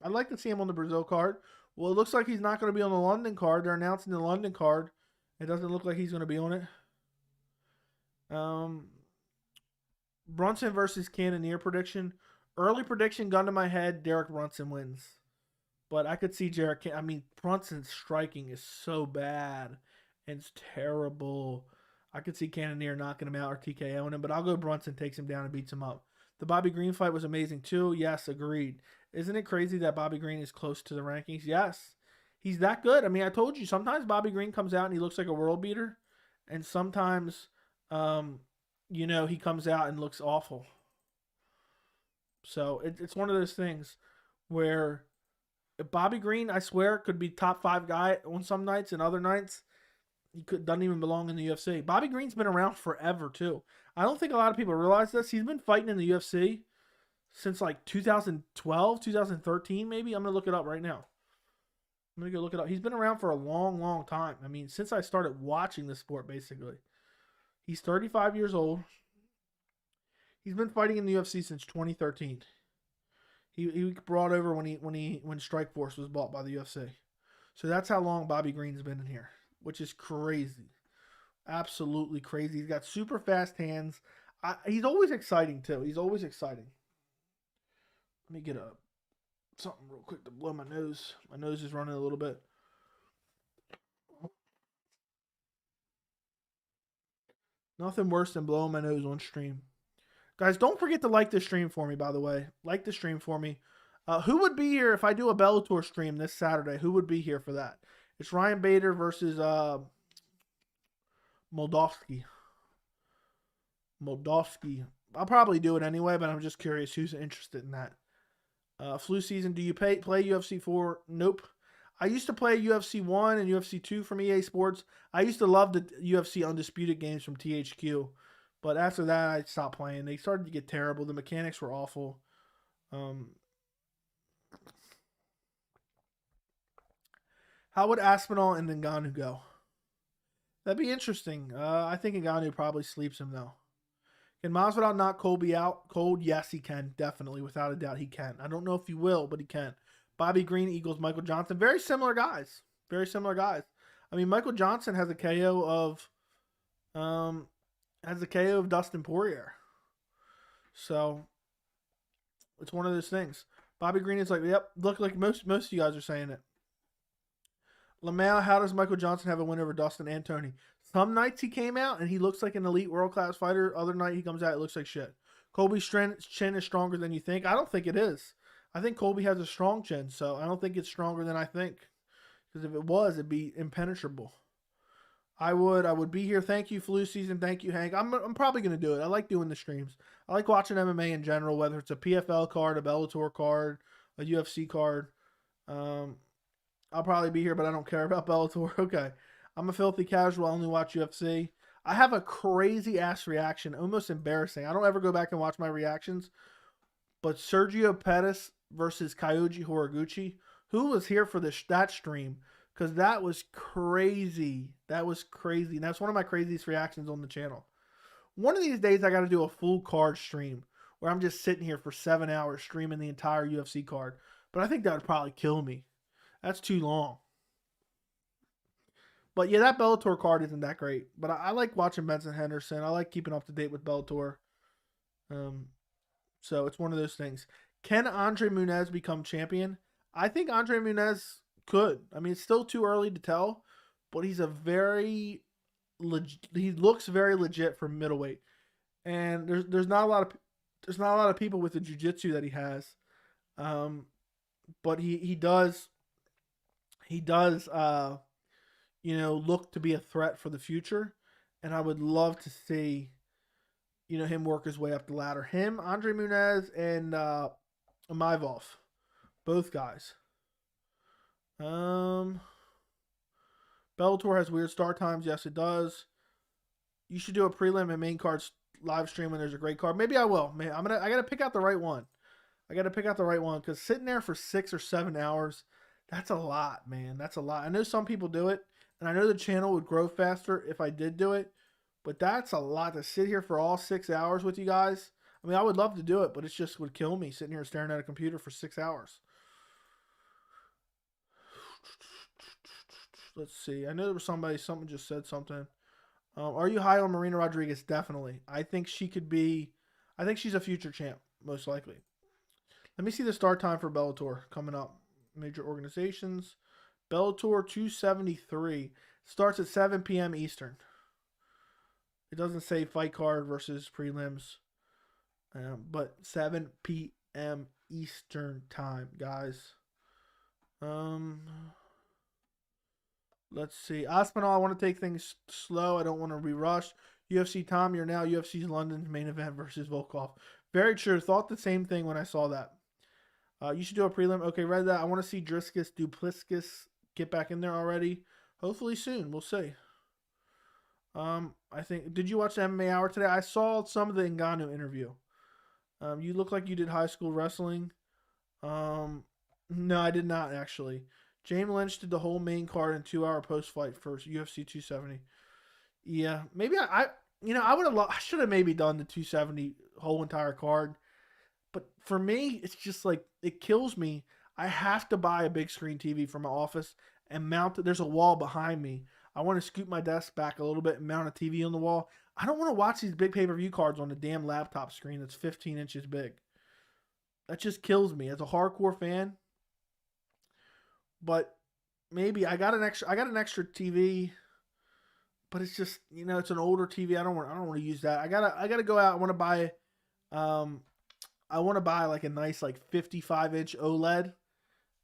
I'd like to see him on the Brazil card. Well, it looks like he's not going to be on the London card. They're announcing the London card. It doesn't look like he's going to be on it. Brunson versus Cannonier prediction. Early prediction, gun to my head, Derek Brunson wins. But I could see Brunson's striking is so bad. And it's terrible. I could see Cannonier knocking him out or TKOing him, but I'll go Brunson takes him down and beats him up. The Bobby Green fight was amazing too. Yes, agreed. Isn't it crazy that Bobby Green is close to the rankings? Yes. He's that good. I mean, I told you, sometimes Bobby Green comes out and he looks like a world beater. And sometimes, he comes out and looks awful. So it's one of those things where if Bobby Green, I swear, could be top 5 guy on some nights, and other nights doesn't even belong in the UFC. Bobby Green's been around forever too. I don't think a lot of people realize this. He's been fighting in the UFC since like 2012, 2013 maybe. I'm gonna look it up right now. I'm gonna go look it up. He's been around for a long, long time. I mean, since I started watching the sport, basically. He's 35 years old. He's been fighting in the UFC since 2013. He brought over when Strikeforce was bought by the UFC. So that's how long Bobby Green's been in here, which is crazy. Absolutely crazy. He's got super fast hands. He's always exciting too. He's always exciting. Let me get something real quick to blow my nose. My nose is running a little bit. Nothing worse than blowing my nose on stream. Guys, don't forget to like this stream for me, by the way. Like the stream for me. Who would be here if I do a Bellator stream this Saturday? Who would be here for that? It's Ryan Bader versus Moldovsky. I'll probably do it anyway, but I'm just curious who's interested in that. Flu season, do you play UFC 4? Nope. I used to play UFC 1 and UFC 2 from EA Sports. I used to love the UFC Undisputed games from THQ. But after that, I stopped playing. They started to get terrible. The mechanics were awful. How would Aspinall and Ngannou go? That'd be interesting. I think Ngannou probably sleeps him, though. Can Masvidal knock Colby out? Cold? Yes, he can. Definitely. Without a doubt, he can. I don't know if he will, but he can. Bobby Green equals Michael Johnson. Very similar guys. Very similar guys. I mean, Michael Johnson has a KO of Dustin Poirier. So it's one of those things. Bobby Green is like, yep, look like most of you guys are saying it. Lamau, how does Michael Johnson have a win over Dustin and Tony? Some nights he came out and he looks like an elite world-class fighter. Other night he comes out, it looks like shit. Colby's chin is stronger than you think. I don't think it is. I think Colby has a strong chin, so I don't think it's stronger than I think. Because if it was, it'd be impenetrable. I would be here. Thank you, Flu Season. Thank you, Hank. I'm probably going to do it. I like doing the streams. I like watching MMA in general, whether it's a PFL card, a Bellator card, a UFC card. I'll probably be here, but I don't care about Bellator. Okay. I'm a filthy casual. I only watch UFC. I have a crazy-ass reaction, almost embarrassing. I don't ever go back and watch my reactions. But Sergio Pettis versus Kyoji Horiguchi, who was here for that stream? Because that was crazy. That was crazy. And that's one of my craziest reactions on the channel. One of these days, I got to do a full card stream where I'm just sitting here for 7 hours streaming the entire UFC card. But I think that would probably kill me. That's too long. But yeah, that Bellator card isn't that great. But I like watching Benson Henderson. I like keeping up to date with Bellator. So it's one of those things. Can Andre Munez become champion? I think Andre Munez could. I mean, it's still too early to tell, but he's he looks very legit for middleweight. And there's not a lot of people with the jiu-jitsu that he has. But he does look to be a threat for the future, and I would love to see him work his way up the ladder. Him, Andre Munez, and Maivov, both guys. Bellator has weird start times. Yes, it does. You should do a prelim and main cards live stream when there's a great card. Maybe I will. I gotta pick out the right one. Because sitting there for 6 or 7 hours, that's a lot, man. That's a lot. I know some people do it, and I know the channel would grow faster if I did do it, but that's a lot to sit here for all 6 hours with you guys. I mean, I would love to do it, but it just would kill me sitting here staring at a computer for 6 hours. Let's see. I know there was someone just said something. Are you high on Marina Rodriguez? Definitely. I think she's a future champ, most likely. Let me see the start time for Bellator coming up. Major organizations. Bellator 273 starts at 7 p.m. Eastern. It doesn't say fight card versus prelims, but 7 p.m. Eastern time, guys. Let's see. Aspinall, I want to take things slow. I don't want to be rushed. UFC Tom, you're now UFC's London main event versus Volkov. Very true. Thought the same thing when I saw that. You should do a prelim. Okay, read that. I want to see Driscus Dupliscus get back in there already. Hopefully soon. We'll see. I think. Did you watch the MMA Hour today? I saw some of the Ngannou interview. You look like you did high school wrestling. No, I did not actually. James Lynch did the whole main card in 2-hour post fight for UFC 270. Yeah, maybe I I should have maybe done the 270 whole entire card. But for me, it's just like, it kills me. I have to buy a big screen TV for my office and mount it. There's a wall behind me. I want to scoot my desk back a little bit and mount a TV on the wall. I don't want to watch these big pay-per-view cards on the damn laptop screen that's 15 inches big. That just kills me as a hardcore fan. But maybe I got an extra TV, but it's just, it's an older TV. I don't want to use that. I gotta go out. I want to buy like a nice 55-inch OLED,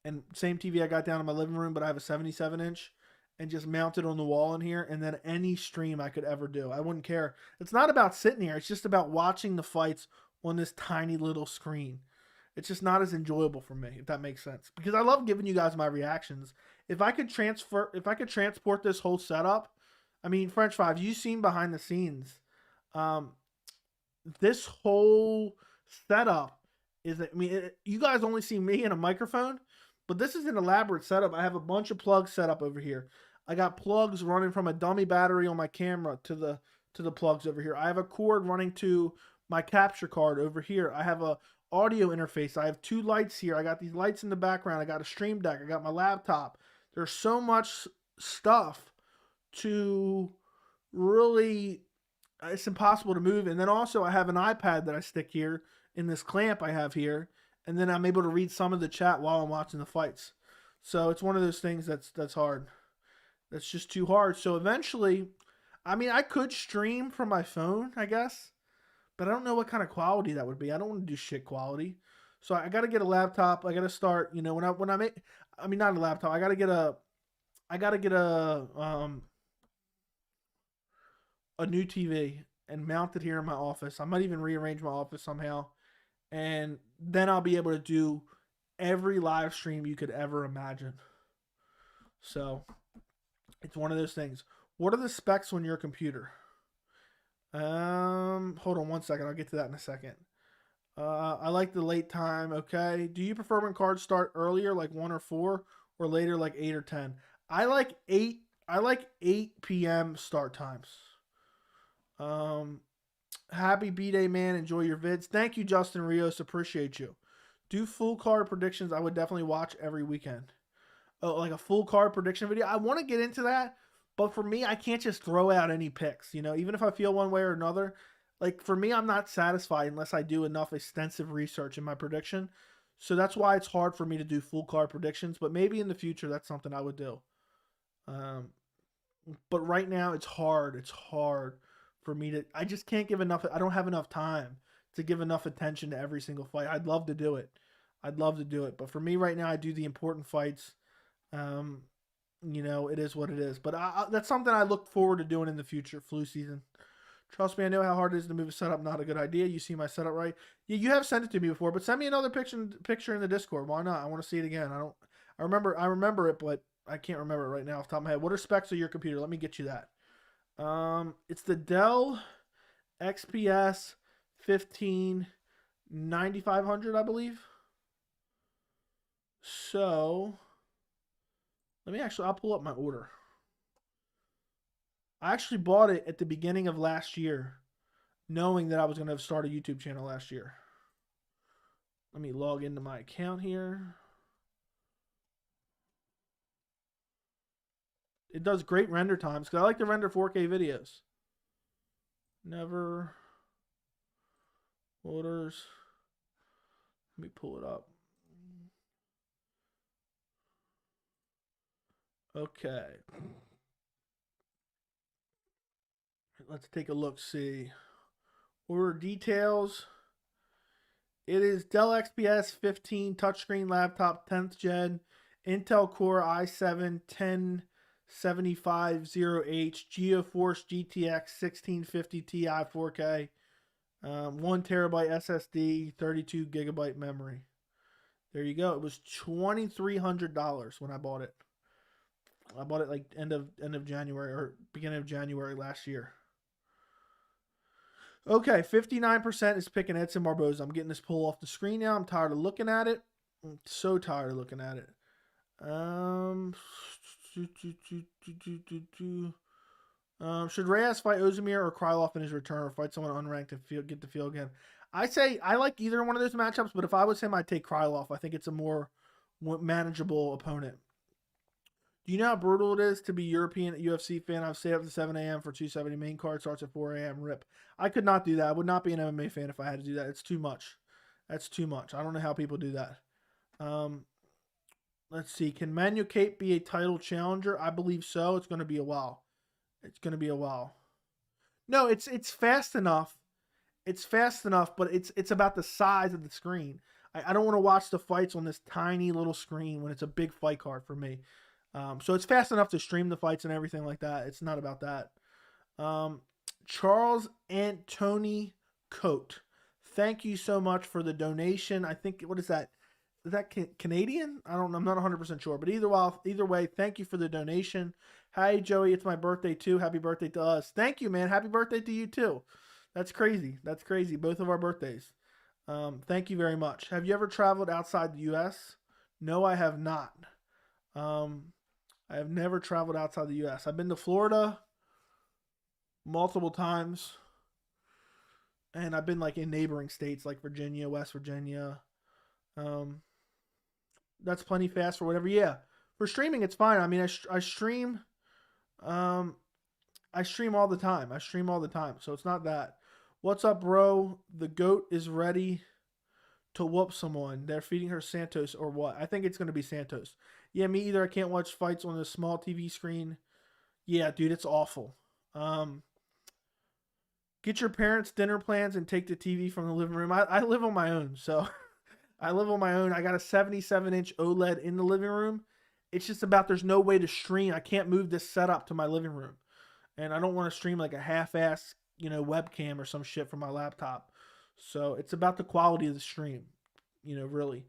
and same TV I got down in my living room, but I have a 77-inch, and just mount it on the wall in here, and then any stream I could ever do, I wouldn't care. It's not about sitting here. It's just about watching the fights on this tiny little screen. It's just not as enjoyable for me, if that makes sense. Because I love giving you guys my reactions. If I could transport this whole setup, I mean, French Five, you've seen behind the scenes. This whole setup you guys only see me and a microphone, but this is an elaborate setup. I have a bunch of plugs set up over here. I got plugs running from a dummy battery on my camera to the plugs over here. I have a cord running to my capture card over here. I have a audio interface. I have 2 lights here. I got these lights in the background. I got a stream deck. I got my laptop. There's so much stuff to really, it's impossible to move. And then also I have an iPad that I stick here in this clamp I have here, and then I'm able to read some of the chat while I'm watching the fights. So it's one of those things that's hard. That's just too hard. So eventually, I could stream from my phone, I guess, but I don't know what kind of quality that would be. I don't want to do shit quality. So I got to get a laptop. I got to start, not a laptop. I got to get a new TV and mount it here in my office. I might even rearrange my office somehow. And then I'll be able to do every live stream you could ever imagine. So it's one of those things. What are the specs on your computer? Hold on one second. I'll get to that in a second. I like the late time. Okay. Do you prefer when cards start earlier, like 1 or 4, or later, like 8 or 10? I like 8 p.m. start times. Happy B-Day, man. Enjoy your vids. Thank you, Justin Rios. Appreciate you. Do full card predictions. I would definitely watch every weekend. Oh, like a full card prediction video. I want to get into that, but for me, I can't just throw out any picks. Even if I feel one way or another. Like, for me, I'm not satisfied unless I do enough extensive research in my prediction. So that's why it's hard for me to do full card predictions. But maybe in the future, that's something I would do. But right now, it's hard. It's hard for me to, I just can't give enough. I don't have enough time to give enough attention to every single fight. I'd love to do it. But for me right now, I do the important fights. It is what it is. But that's something I look forward to doing in the future, flu season. Trust me, I know how hard it is to move a setup. Not a good idea. You see my setup, right? Yeah, you have sent it to me before, but send me another picture in the Discord. Why not? I want to see it again. I remember it, but I can't remember it right now off the top of my head. What are specs of your computer? Let me get you that. It's the Dell XPS 15 9500, I believe. So I'll pull up my order. I actually bought it at the beginning of last year, knowing that I was going to start a YouTube channel last year. Let me log into my account here. It does great render times because I like to render 4K videos. Never orders. Let me pull it up. Okay. Let's take a look. See. Order details. It is Dell XPS 15 touchscreen laptop 10th gen. Intel Core i7 10750H GeForce GTX 1650 Ti 4K. 1 terabyte SSD, 32 gigabyte memory. There you go. It was $2,300 when I bought it. I bought it like end of January or beginning of January last year. Okay, 59% is picking Edson Barboza. I'm getting this poll off the screen now. I'm tired of looking at it. I'm so tired of looking at it. Should Reyes fight Ozdemir or Krylov in his return, or fight someone unranked to get the feel again? I say I like either one of those matchups, but if I was him, I'd take Krylov. I think it's a more manageable opponent. Do you know how brutal it is to be European UFC fan? I've stayed up to 7 a.m. for 270 main card, starts at 4 a.m. Rip. I could not do that. I would not be an MMA fan if I had to do that. It's too much. That's too much. I don't know how people do that. Let's see. Can Manu Cape be a title challenger? I believe so. It's going to be a while. It's going to be a while. No, it's fast enough. It's fast enough, but it's about the size of the screen. I don't want to watch the fights on this tiny little screen when it's a big fight card for me. So it's fast enough to stream the fights and everything like that. It's not about that. Charles Anthony Coate. Thank you so much for the donation. I think, what is that? Is that Canadian? I don't know. I'm not 100% sure. But either way, thank you for the donation. Hi, Joey. It's my birthday, too. Happy birthday to us. Thank you, man. Happy birthday to you, too. That's crazy. That's crazy. Both of our birthdays. Thank you very much. Have you ever traveled outside the U.S.? No, I have not. I have never traveled outside the U.S. I've been to Florida multiple times. And I've been like in neighboring states like Virginia, West Virginia. That's plenty fast for whatever. Yeah. For streaming, it's fine. I mean, I stream. I stream all the time. So it's not that. What's up, bro? The GOAT is ready to whoop someone. They're feeding her Santos or what? I think it's going to be Santos. Yeah, me either. I can't watch fights on a small TV screen. Yeah, dude, it's awful. Get your parents' dinner plans and take the TV from the living room. I live on my own, so I live on my own. I got a 77-inch OLED in the living room. It's just about there's no way to stream. I can't move this setup to my living room. And I don't want to stream like a half-ass, webcam or some shit from my laptop. So it's about the quality of the stream, really.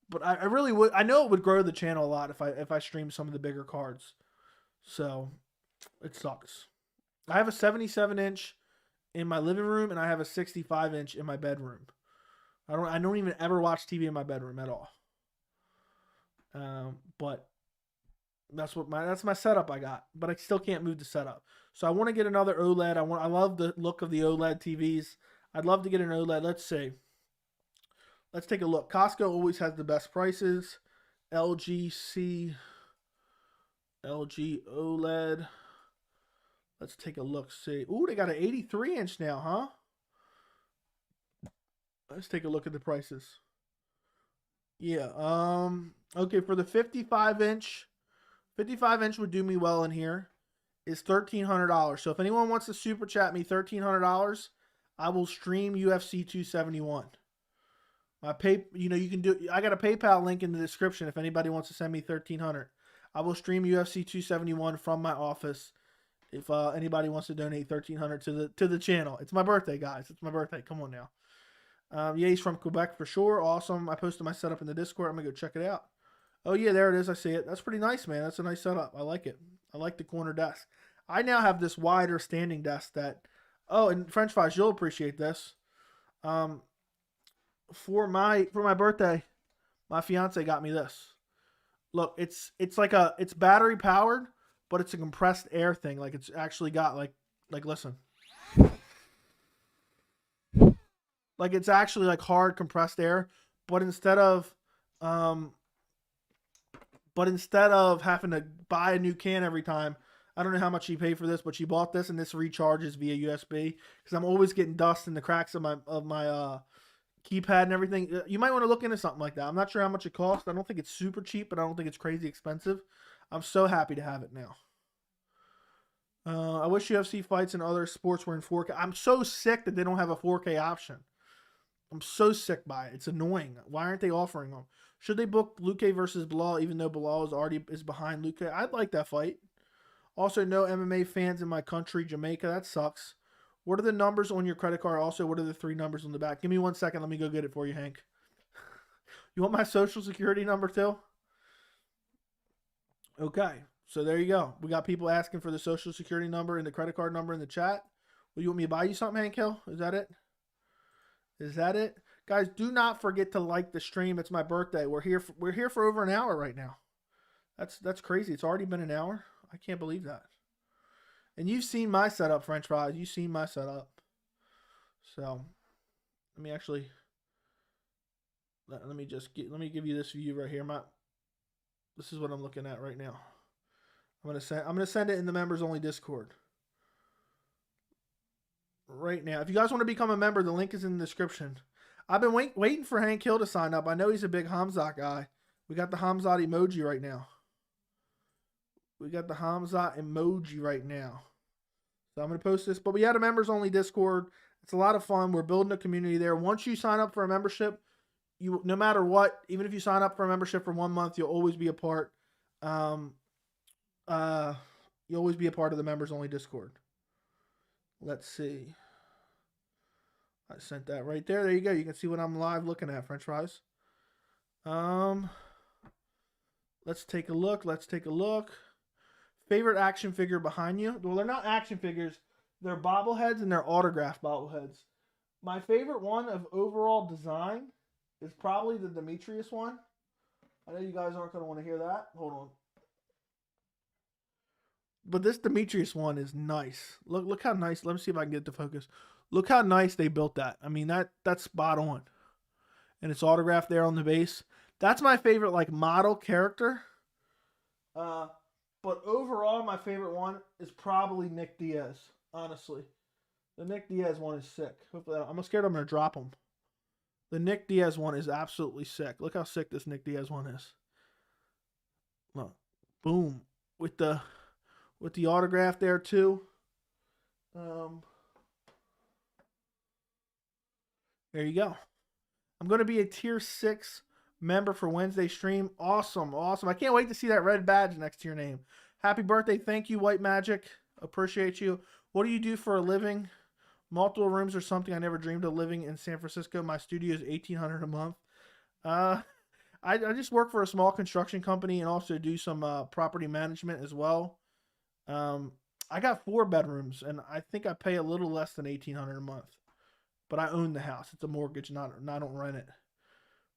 But I really would. I know it would grow the channel a lot if I stream some of the bigger cards. So it sucks. I have a 77-inch in my living room, and I have a 65-inch in my bedroom. I don't even ever watch TV in my bedroom at all. But that's my setup I got. But I still can't move the setup. So I want to get another OLED. I love the look of the OLED TVs. I'd love to get an OLED. Let's see. Let's take a look. Costco always has the best prices. LG OLED. Let's take a look. See. Ooh, they got an 83-inch now, huh? Let's take a look at the prices. Yeah. Okay, for the 55-inch, 55-inch would do me well in here. Is $1,300. So if anyone wants to super chat me $1,300, I will stream UFC 271. My you can do. I got a PayPal link in the description if anybody wants to send me $1,300. I will stream UFC 271 from my office. If anybody wants to donate $1,300 to the channel, it's my birthday, guys. It's my birthday. Come on now. Yeah, he's from Quebec for sure. Awesome. I posted my setup in the Discord. I'm gonna go check it out. Oh yeah, there it is. I see it. That's pretty nice, man. That's a nice setup. I like it. I like the corner desk. I now have this wider standing desk that. Oh, and French fries, you'll appreciate this. For my birthday, my fiance got me this. Look, it's battery powered, but it's a compressed air thing. Like it's actually got like listen. Like it's actually like hard compressed air, but instead of having to buy a new can every time, I don't know how much she paid for this, but she bought this and this recharges via USB because I'm always getting dust in the cracks of my keypad and everything. You might want to look into something like that. I'm not sure how much it costs. I don't think it's super cheap, but I don't think it's crazy expensive. I'm so happy to have it now. I wish UFC fights and other sports were in 4K. I'm so sick that they don't have a 4K option. I'm so sick by it. It's annoying. Why aren't they offering them? Should they book Luque versus Bilal, even though Bilal is behind Luque? I'd like that fight. Also, no MMA fans in my country, Jamaica. That sucks. What are the numbers on your credit card? Also, what are the 3 numbers on the back? Give me 1 second. Let me go get it for you, Hank. You want my social security number too? Okay. So there you go. We got people asking for the social security number and the credit card number in the chat. Well, you want me to buy you something, Hank Hill? Is that it? Is that it? Guys, do not forget to like the stream. It's my birthday. We're here for over an hour right now. That's crazy. It's already been an hour. I can't believe that. And you've seen my setup, French fries. You've seen my setup. So, let me actually let me give you this view right here. This is what I'm looking at right now. I'm gonna send it in the members only Discord right now. If you guys want to become a member, the link is in the description. I've been waiting for Hank Hill to sign up. I know he's a big Hamzat guy. We got the Hamzat emoji right now. So I'm going to post this. But we had a members only Discord. It's a lot of fun. We're building a community there. Once you sign up for a membership, no matter what, even if you sign up for a membership for 1 month, you'll always be a part. You'll always be a part of the members only Discord. Let's see. I sent that right there. There you go. You can see what I'm live looking at, French fries. Let's take a look. Favorite action figure behind you? Well, they're not action figures. They're bobbleheads and they're autographed bobbleheads. My favorite one of overall design is probably the Demetrius one. I know you guys aren't going to want to hear that. Hold on. But this Demetrius one is nice. Look how nice. Let me see if I can get the focus. Look how nice they built that. I mean, that's spot on. And it's autographed there on the base. That's my favorite, like, model character. But overall, my favorite one is probably Nick Diaz, honestly. The Nick Diaz one is sick. Hopefully, I'm scared I'm going to drop him. The Nick Diaz one is absolutely sick. Look how sick this Nick Diaz one is. Look. Boom. With the autograph there, too. There you go. I'm going to be a tier 6 member for Wednesday stream. Awesome. I can't wait to see that red badge next to your name. Happy birthday. Thank you, White Magic. Appreciate you. What do you do for a living? Multiple rooms or something. I never dreamed of living in San Francisco. My studio is $1,800 a month. I just work for a small construction company and also do some property management as well. I got 4 bedrooms, and I think I pay a little less than $1,800 a month. But I own the house. It's a mortgage, I don't rent it.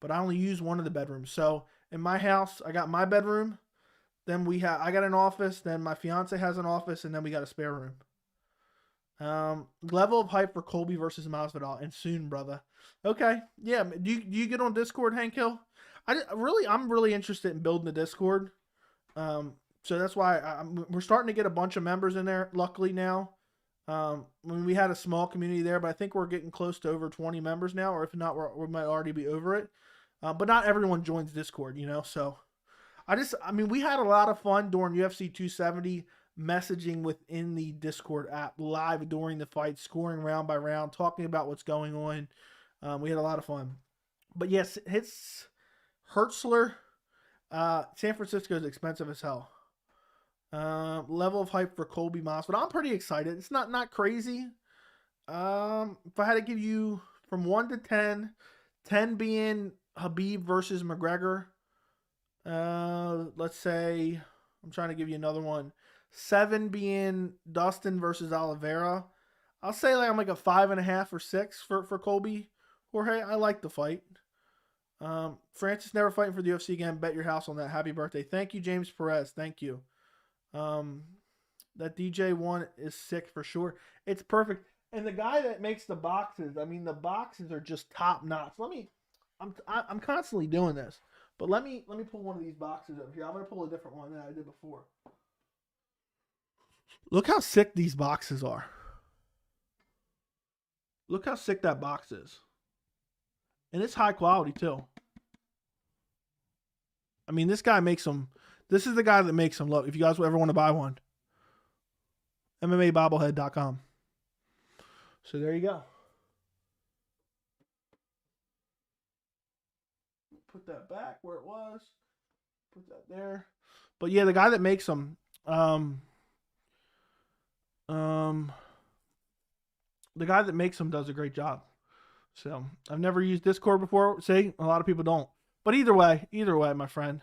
But I only use one of the bedrooms. So in my house, I got my bedroom. Then I got an office. Then my fiance has an office, and then we got a spare room. Level of hype for Colby versus Masvidal, and soon, brother. Okay, yeah. Do you get on Discord, Hank Hill? I'm really interested in building the Discord. So that's why we're starting to get a bunch of members in there. Luckily now, we had a small community there, but I think we're getting close to over 20 members now, or if not, we might already be over it. But not everyone joins Discord, So we had a lot of fun during UFC 270. Messaging within the Discord app live during the fight, scoring round by round, talking about what's going on. We had a lot of fun. But yes, it's Hertzler. San Francisco is expensive as hell. Level of hype for Colby Masvidal. I'm pretty excited. It's not crazy. If I had to give you from 1 to 10, 10 being Khabib versus McGregor. Let's say, I'm trying to give you another one. 7 being Dustin versus Oliveira. I'll say I'm like a 5.5 or 6 for Colby. Jorge, I like the fight. Francis never fighting for the UFC again. Bet your house on that. Happy birthday. Thank you, James Perez. Thank you. That DJ one is sick for sure. It's perfect. And the guy that makes the boxes, the boxes are just top notch. I'm constantly doing this, but let me pull one of these boxes up here. I'm gonna pull a different one than I did before. Look how sick these boxes are. Look how sick that box is. And it's high quality too. This guy makes them. This is the guy that makes them. Look, if you guys ever want to buy one, MMAbobblehead.com. So there you go. Put that back where it was. Put that there. But yeah, the guy that makes them. the guy that makes them does a great job. So I've never used Discord before. See, a lot of people don't. But either way, my friend.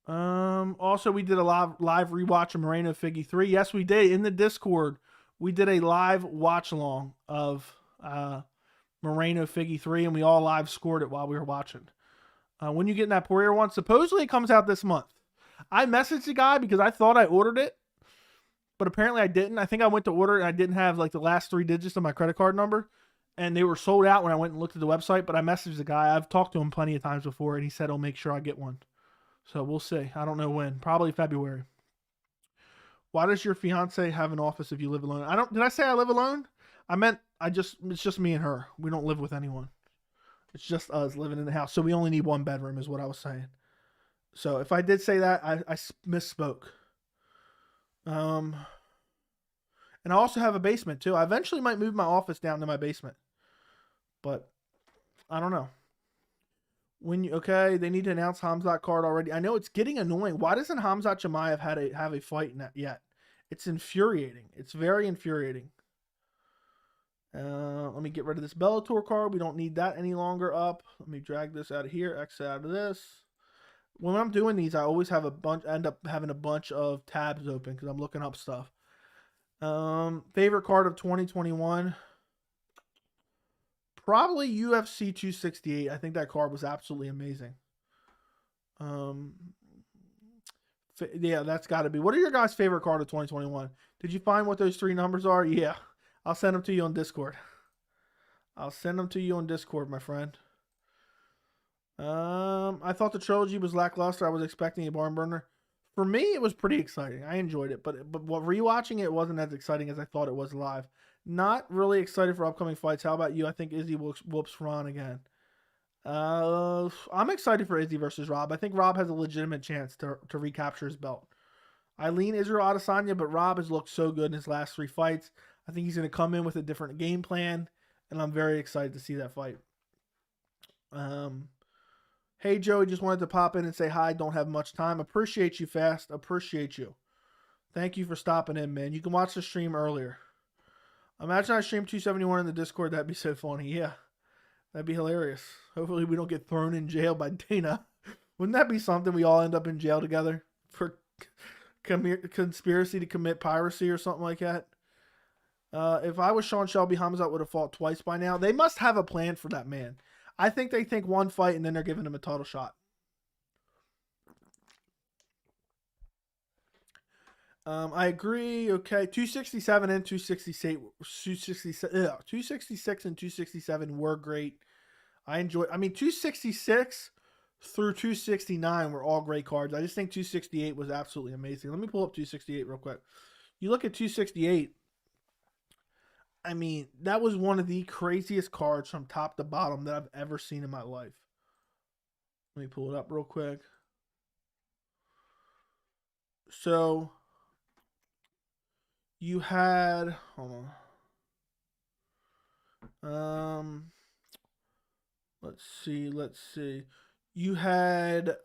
Also, we did a live rewatch of Moreno Figgy 3. Yes, we did. In the Discord, we did a live watch along of Moreno Figgy 3, and we all live scored it while we were watching. When you get in that Poirier one, supposedly it comes out this month. I messaged the guy because I thought I ordered it, but apparently I didn't. I think I went to order and I didn't have like the last 3 digits of my credit card number, and they were sold out when I went and looked at the website, but I messaged the guy. I've talked to him plenty of times before, and he said he'll make sure I get one. So we'll see. I don't know when. Probably February. Why does your fiance have an office if you live alone? Did I say I live alone? I meant it's just me and her. We don't live with anyone. It's just us living in the house. So we only need 1 bedroom is what I was saying. So if I did say that, I misspoke. And I also have a basement too. I eventually might move my office down to my basement. But I don't know. They need to announce Khamzat card already. I know it's getting annoying. Why doesn't Khamzat Chimaev have a fight yet? It's infuriating. It's very infuriating. Let me get rid of this Bellator card. We don't need that any longer up. Let me drag this out of here, exit out of this. When I'm doing these, I always have end up having a bunch of tabs open because I'm looking up stuff. Favorite card of 2021. Probably UFC 268. I think that card was absolutely amazing. Yeah, that's got to be. What are your guys' favorite card of 2021? Did you find what those 3 numbers are? Yeah. I'll send them to you on Discord. My friend. I thought the trilogy was lackluster. I was expecting a barn burner. For me, it was pretty exciting. I enjoyed it, but rewatching it wasn't as exciting as I thought it was live. Not really excited for upcoming fights. How about you? I think Izzy whoops Ron again. I'm excited for Izzy versus Rob. I think Rob has a legitimate chance to recapture his belt. I lean Israel Adesanya, but Rob has looked so good in his last 3 fights. I think he's going to come in with a different game plan, and I'm very excited to see that fight. Hey, Joey, just wanted to pop in and say hi. Don't have much time. Appreciate you, Fast. Appreciate you. Thank you for stopping in, man. You can watch the stream earlier. Imagine I stream 271 in the Discord. That'd be so funny. Yeah, that'd be hilarious. Hopefully we don't get thrown in jail by Dana. Wouldn't that be something? We all end up in jail together for conspiracy to commit piracy or something like that. If I was Sean Shelby, Khamzat would have fought twice by now. They must have a plan for that man. I think they think 1 fight and then they're giving him a title shot. I agree. Okay, 267 and 266 and 267 were great. I enjoyed. 266 through 269 were all great cards. I just think 268 was absolutely amazing. Let me pull up 268 real quick. You look at 268. That was one of the craziest cards from top to bottom that I've ever seen in my life. Let me pull it up real quick. So you had, hold on. Let's see. You had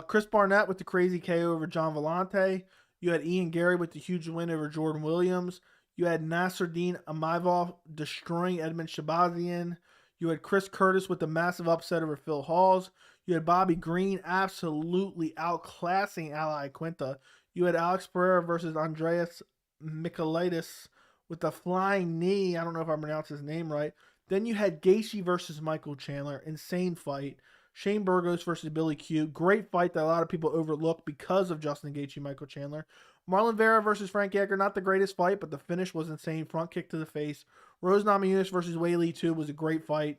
Chris Barnett with the crazy KO over John Vellante. You had Ian Gary with the huge win over Jordan Williams. You had Nasruddin Amaivov destroying Edmund Shabazian. You had Chris Curtis with the massive upset over Phil Halls. You had Bobby Green absolutely outclassing Ali Quinta. You had Alex Pereira versus Andreas Michailidis with the flying knee. I don't know if I pronounced his name right. Then you had Gaethje versus Michael Chandler. Insane fight. Shane Burgos versus Billy Q. Great fight that a lot of people overlooked because of Justin Gaethje, Michael Chandler. Marlon Vera versus Frank Edgar. Not the greatest fight, but the finish was insane. Front kick to the face. Rose Namajunas versus Weili 2 was a great fight.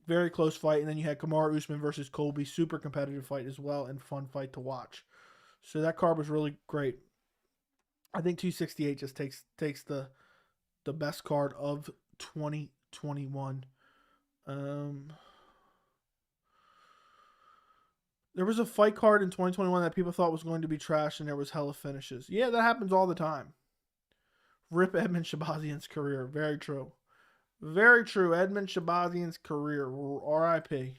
Very close fight. And then you had Kamaru Usman versus Colby. Super competitive fight as well and fun fight to watch. So that card was really great. I think 268 just takes the best card of 2021. There was a fight card in 2021 that people thought was going to be trash, and there was hella finishes. Yeah, that happens all the time. Rip Edmund Shabazian's career. Very true. Very true. Edmund Shabazian's career. R.I.P.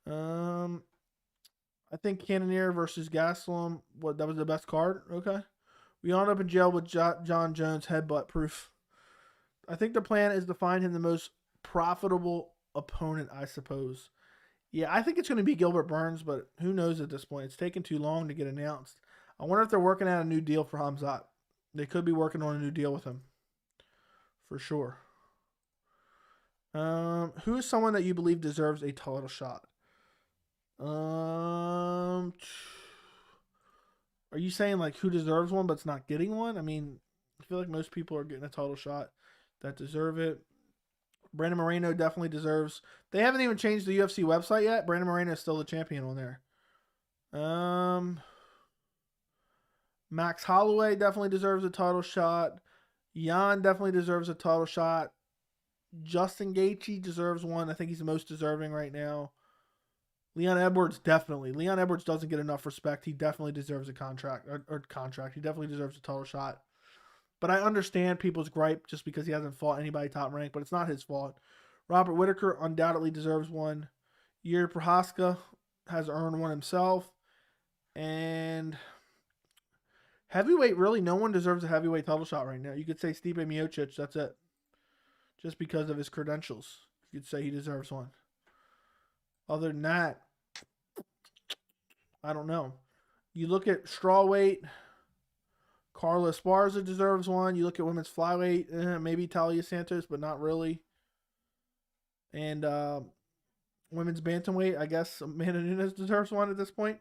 I think Cannonier versus Gastelum. That was the best card? Okay. We ended up in jail with John Jones headbutt proof. I think the plan is to find him the most profitable opponent, I suppose. Yeah, I think it's going to be Gilbert Burns, but who knows at this point? It's taken too long to get announced. I wonder if they're working out a new deal for Hamzat. They could be working on a new deal with him. For sure. Who is someone that you believe deserves a title shot? Are you saying like who deserves one but's not getting one? I mean, I feel like most people are getting a title shot that deserve it. Brandon Moreno definitely deserves. They haven't even changed the UFC website yet. Brandon Moreno is still the champion on there. Max Holloway definitely deserves a title shot. Jan definitely deserves a title shot. Justin Gaethje deserves one. I think he's the most deserving right now. Leon Edwards definitely. Leon Edwards doesn't get enough respect. He definitely deserves a contract. He definitely deserves a title shot. But I understand people's gripe just because he hasn't fought anybody top ranked, but it's not his fault. Robert Whittaker undoubtedly deserves one. Yuri Prohaska has earned one himself. And heavyweight, really, no one deserves a heavyweight title shot right now. You could say Stipe Miocic, that's it. Just because of his credentials. You could say he deserves one. Other than that, I don't know. You look at strawweight, Carla Esparza deserves one. You look at women's flyweight, maybe Talia Santos, but not really. And women's bantamweight, I guess Amanda Nunes deserves one at this point.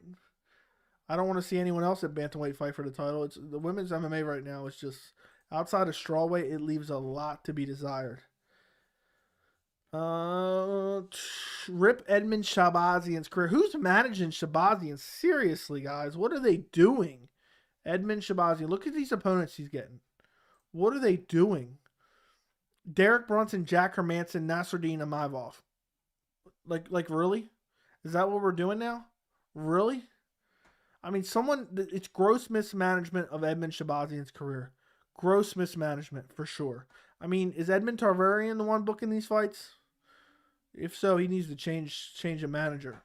I don't want to see anyone else at bantamweight fight for the title. It's the women's MMA right now is just outside of strawweight. It leaves a lot to be desired. Rip Edmund Shabazian's career. Who's managing Shabazian? Seriously, guys, what are they doing? Edmund Shabazian. Look at these opponents he's getting. What are they doing? Derek Brunson, Jack Hermansen, Nasruddin Imavov. Like really? Is that what we're doing now? Really? I mean, it's gross mismanagement of Edmund Shabazian's career. Gross mismanagement, for sure. I mean, is Edmund Tarvarian the one booking these fights? If so, he needs to change a manager.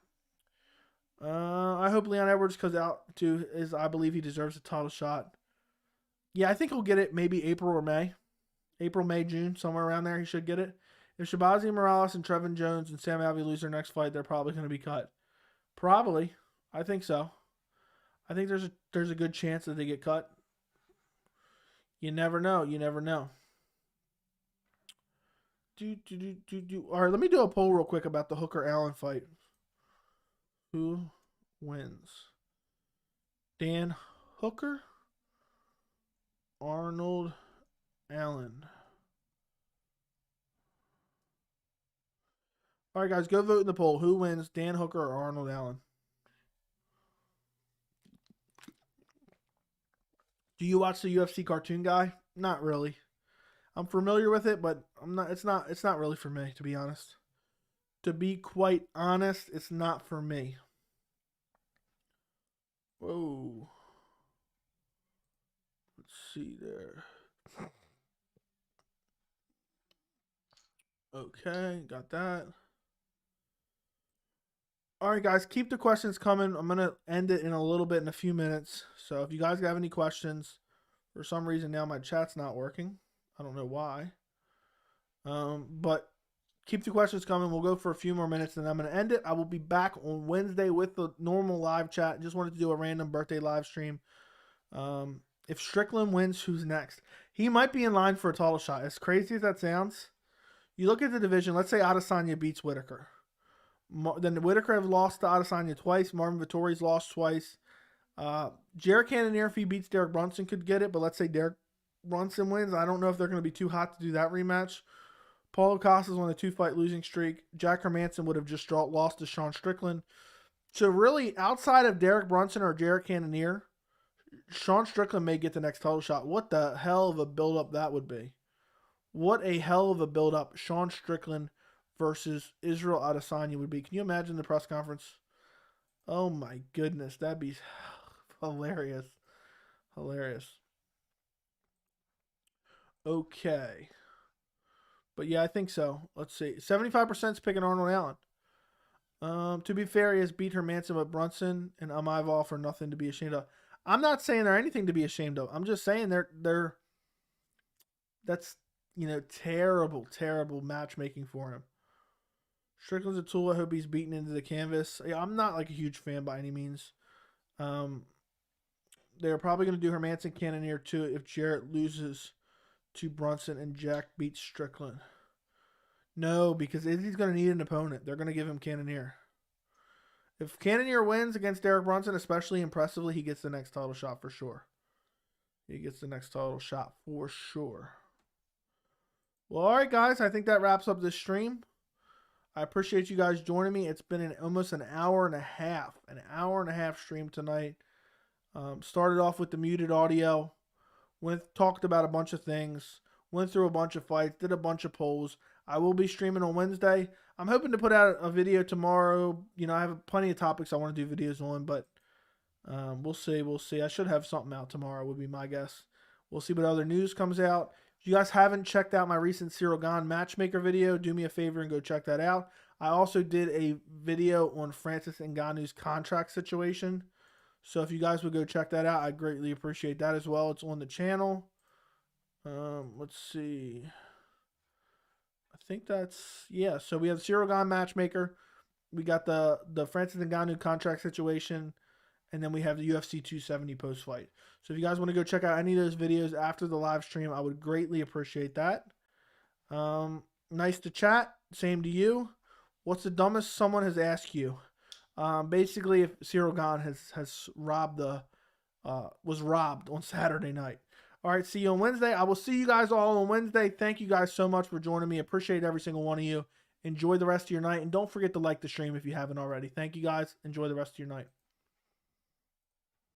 I hope Leon Edwards comes out to I believe he deserves a title shot. Yeah, I think he'll get it maybe April or May. April, May, June, somewhere around there he should get it. If Shabazian Morales and Trevin Jones and Sam Alvey lose their next fight, they're probably going to be cut. Probably. I think so. I think there's a good chance that they get cut. You never know. You never know. All right, let me do a poll real quick about the Hooker Allen fight. Who wins? Dan Hooker? Arnold Allen? All right, guys, go vote in the poll. Who wins, Dan Hooker or Arnold Allen? Do you watch the UFC cartoon guy? Not really. I'm familiar with it, but I'm not. It's not really for me, to be honest. To be quite honest, it's not for me. Whoa. Let's see there. Okay, got that. All right, guys, keep the questions coming. I'm going to end it in a little bit in a few minutes. So if you guys have any questions, for some reason now my chat's not working. I don't know why. But keep the questions coming. We'll go for a few more minutes, and I'm going to end it. I will be back on Wednesday with the normal live chat. Just wanted to do a random birthday live stream. If Strickland wins, who's next? He might be in line for a title shot. As crazy as that sounds, you look at the division. Let's say Adesanya beats Whittaker. Then Whittaker have lost to Adesanya twice. Marvin Vettori's lost twice. Jared Cannonier, if he beats Derek Brunson, could get it. But let's say Derek Brunson wins. I don't know if they're going to be too hot to do that rematch. Paulo Costa's on a 2-fight losing streak. Jack Hermansen would have just lost to Sean Strickland. So really, outside of Derek Brunson or Jared Cannonier, Sean Strickland may get the next title shot. What the hell of a build-up that would be. What a hell of a build-up Sean Strickland versus Israel Adesanya would be. Can you imagine the press conference? Oh my goodness, that'd be hilarious. Hilarious. Okay. But yeah, I think so. Let's see. 75% is picking Arnold Allen. To be fair, he has beat Hermansen, but Brunson and Imavov are nothing to be ashamed of. I'm not saying they're anything to be ashamed of. I'm just saying that's terrible, terrible matchmaking for him. Strickland's a tool. I hope he's beaten into the canvas. Yeah, I'm not like a huge fan by any means. They're probably going to do Hermansen Cannonier too if Jarrett loses to Brunson and Jack beats Strickland. No, because Izzy's going to need an opponent. They're going to give him Cannonier. If Cannonier wins against Derek Brunson, especially impressively, he gets the next title shot for sure. He gets the next title shot for sure. Well, all right, guys. I think that wraps up this stream. I appreciate you guys joining me. It's been almost an hour and a half. An hour and a half stream tonight. Started off with the muted audio. Talked about a bunch of things. Went through a bunch of fights. Did a bunch of polls. I will be streaming on Wednesday. I'm hoping to put out a video tomorrow. I have plenty of topics I want to do videos on, but we'll see. We'll see. I should have something out tomorrow, would be my guess. We'll see what other news comes out. If you guys haven't checked out my recent Ciryl Gane matchmaker video, do me a favor and go check that out. I also did a video on Francis Ngannou's contract situation. So if you guys would go check that out, I'd greatly appreciate that as well. It's on the channel. Let's see. I think that's, yeah. So we have Ciryl Gane matchmaker. We got the Francis Ngannou contract situation. And then we have the UFC 270 post-fight. So if you guys want to go check out any of those videos after the live stream, I would greatly appreciate that. Nice to chat. Same to you. What's the dumbest someone has asked you? Basically, if Ciryl Gane has was robbed on Saturday night. All right, see you on Wednesday. I will see you guys all on Wednesday. Thank you guys so much for joining me. Appreciate every single one of you. Enjoy the rest of your night. And don't forget to like the stream if you haven't already. Thank you guys. Enjoy the rest of your night.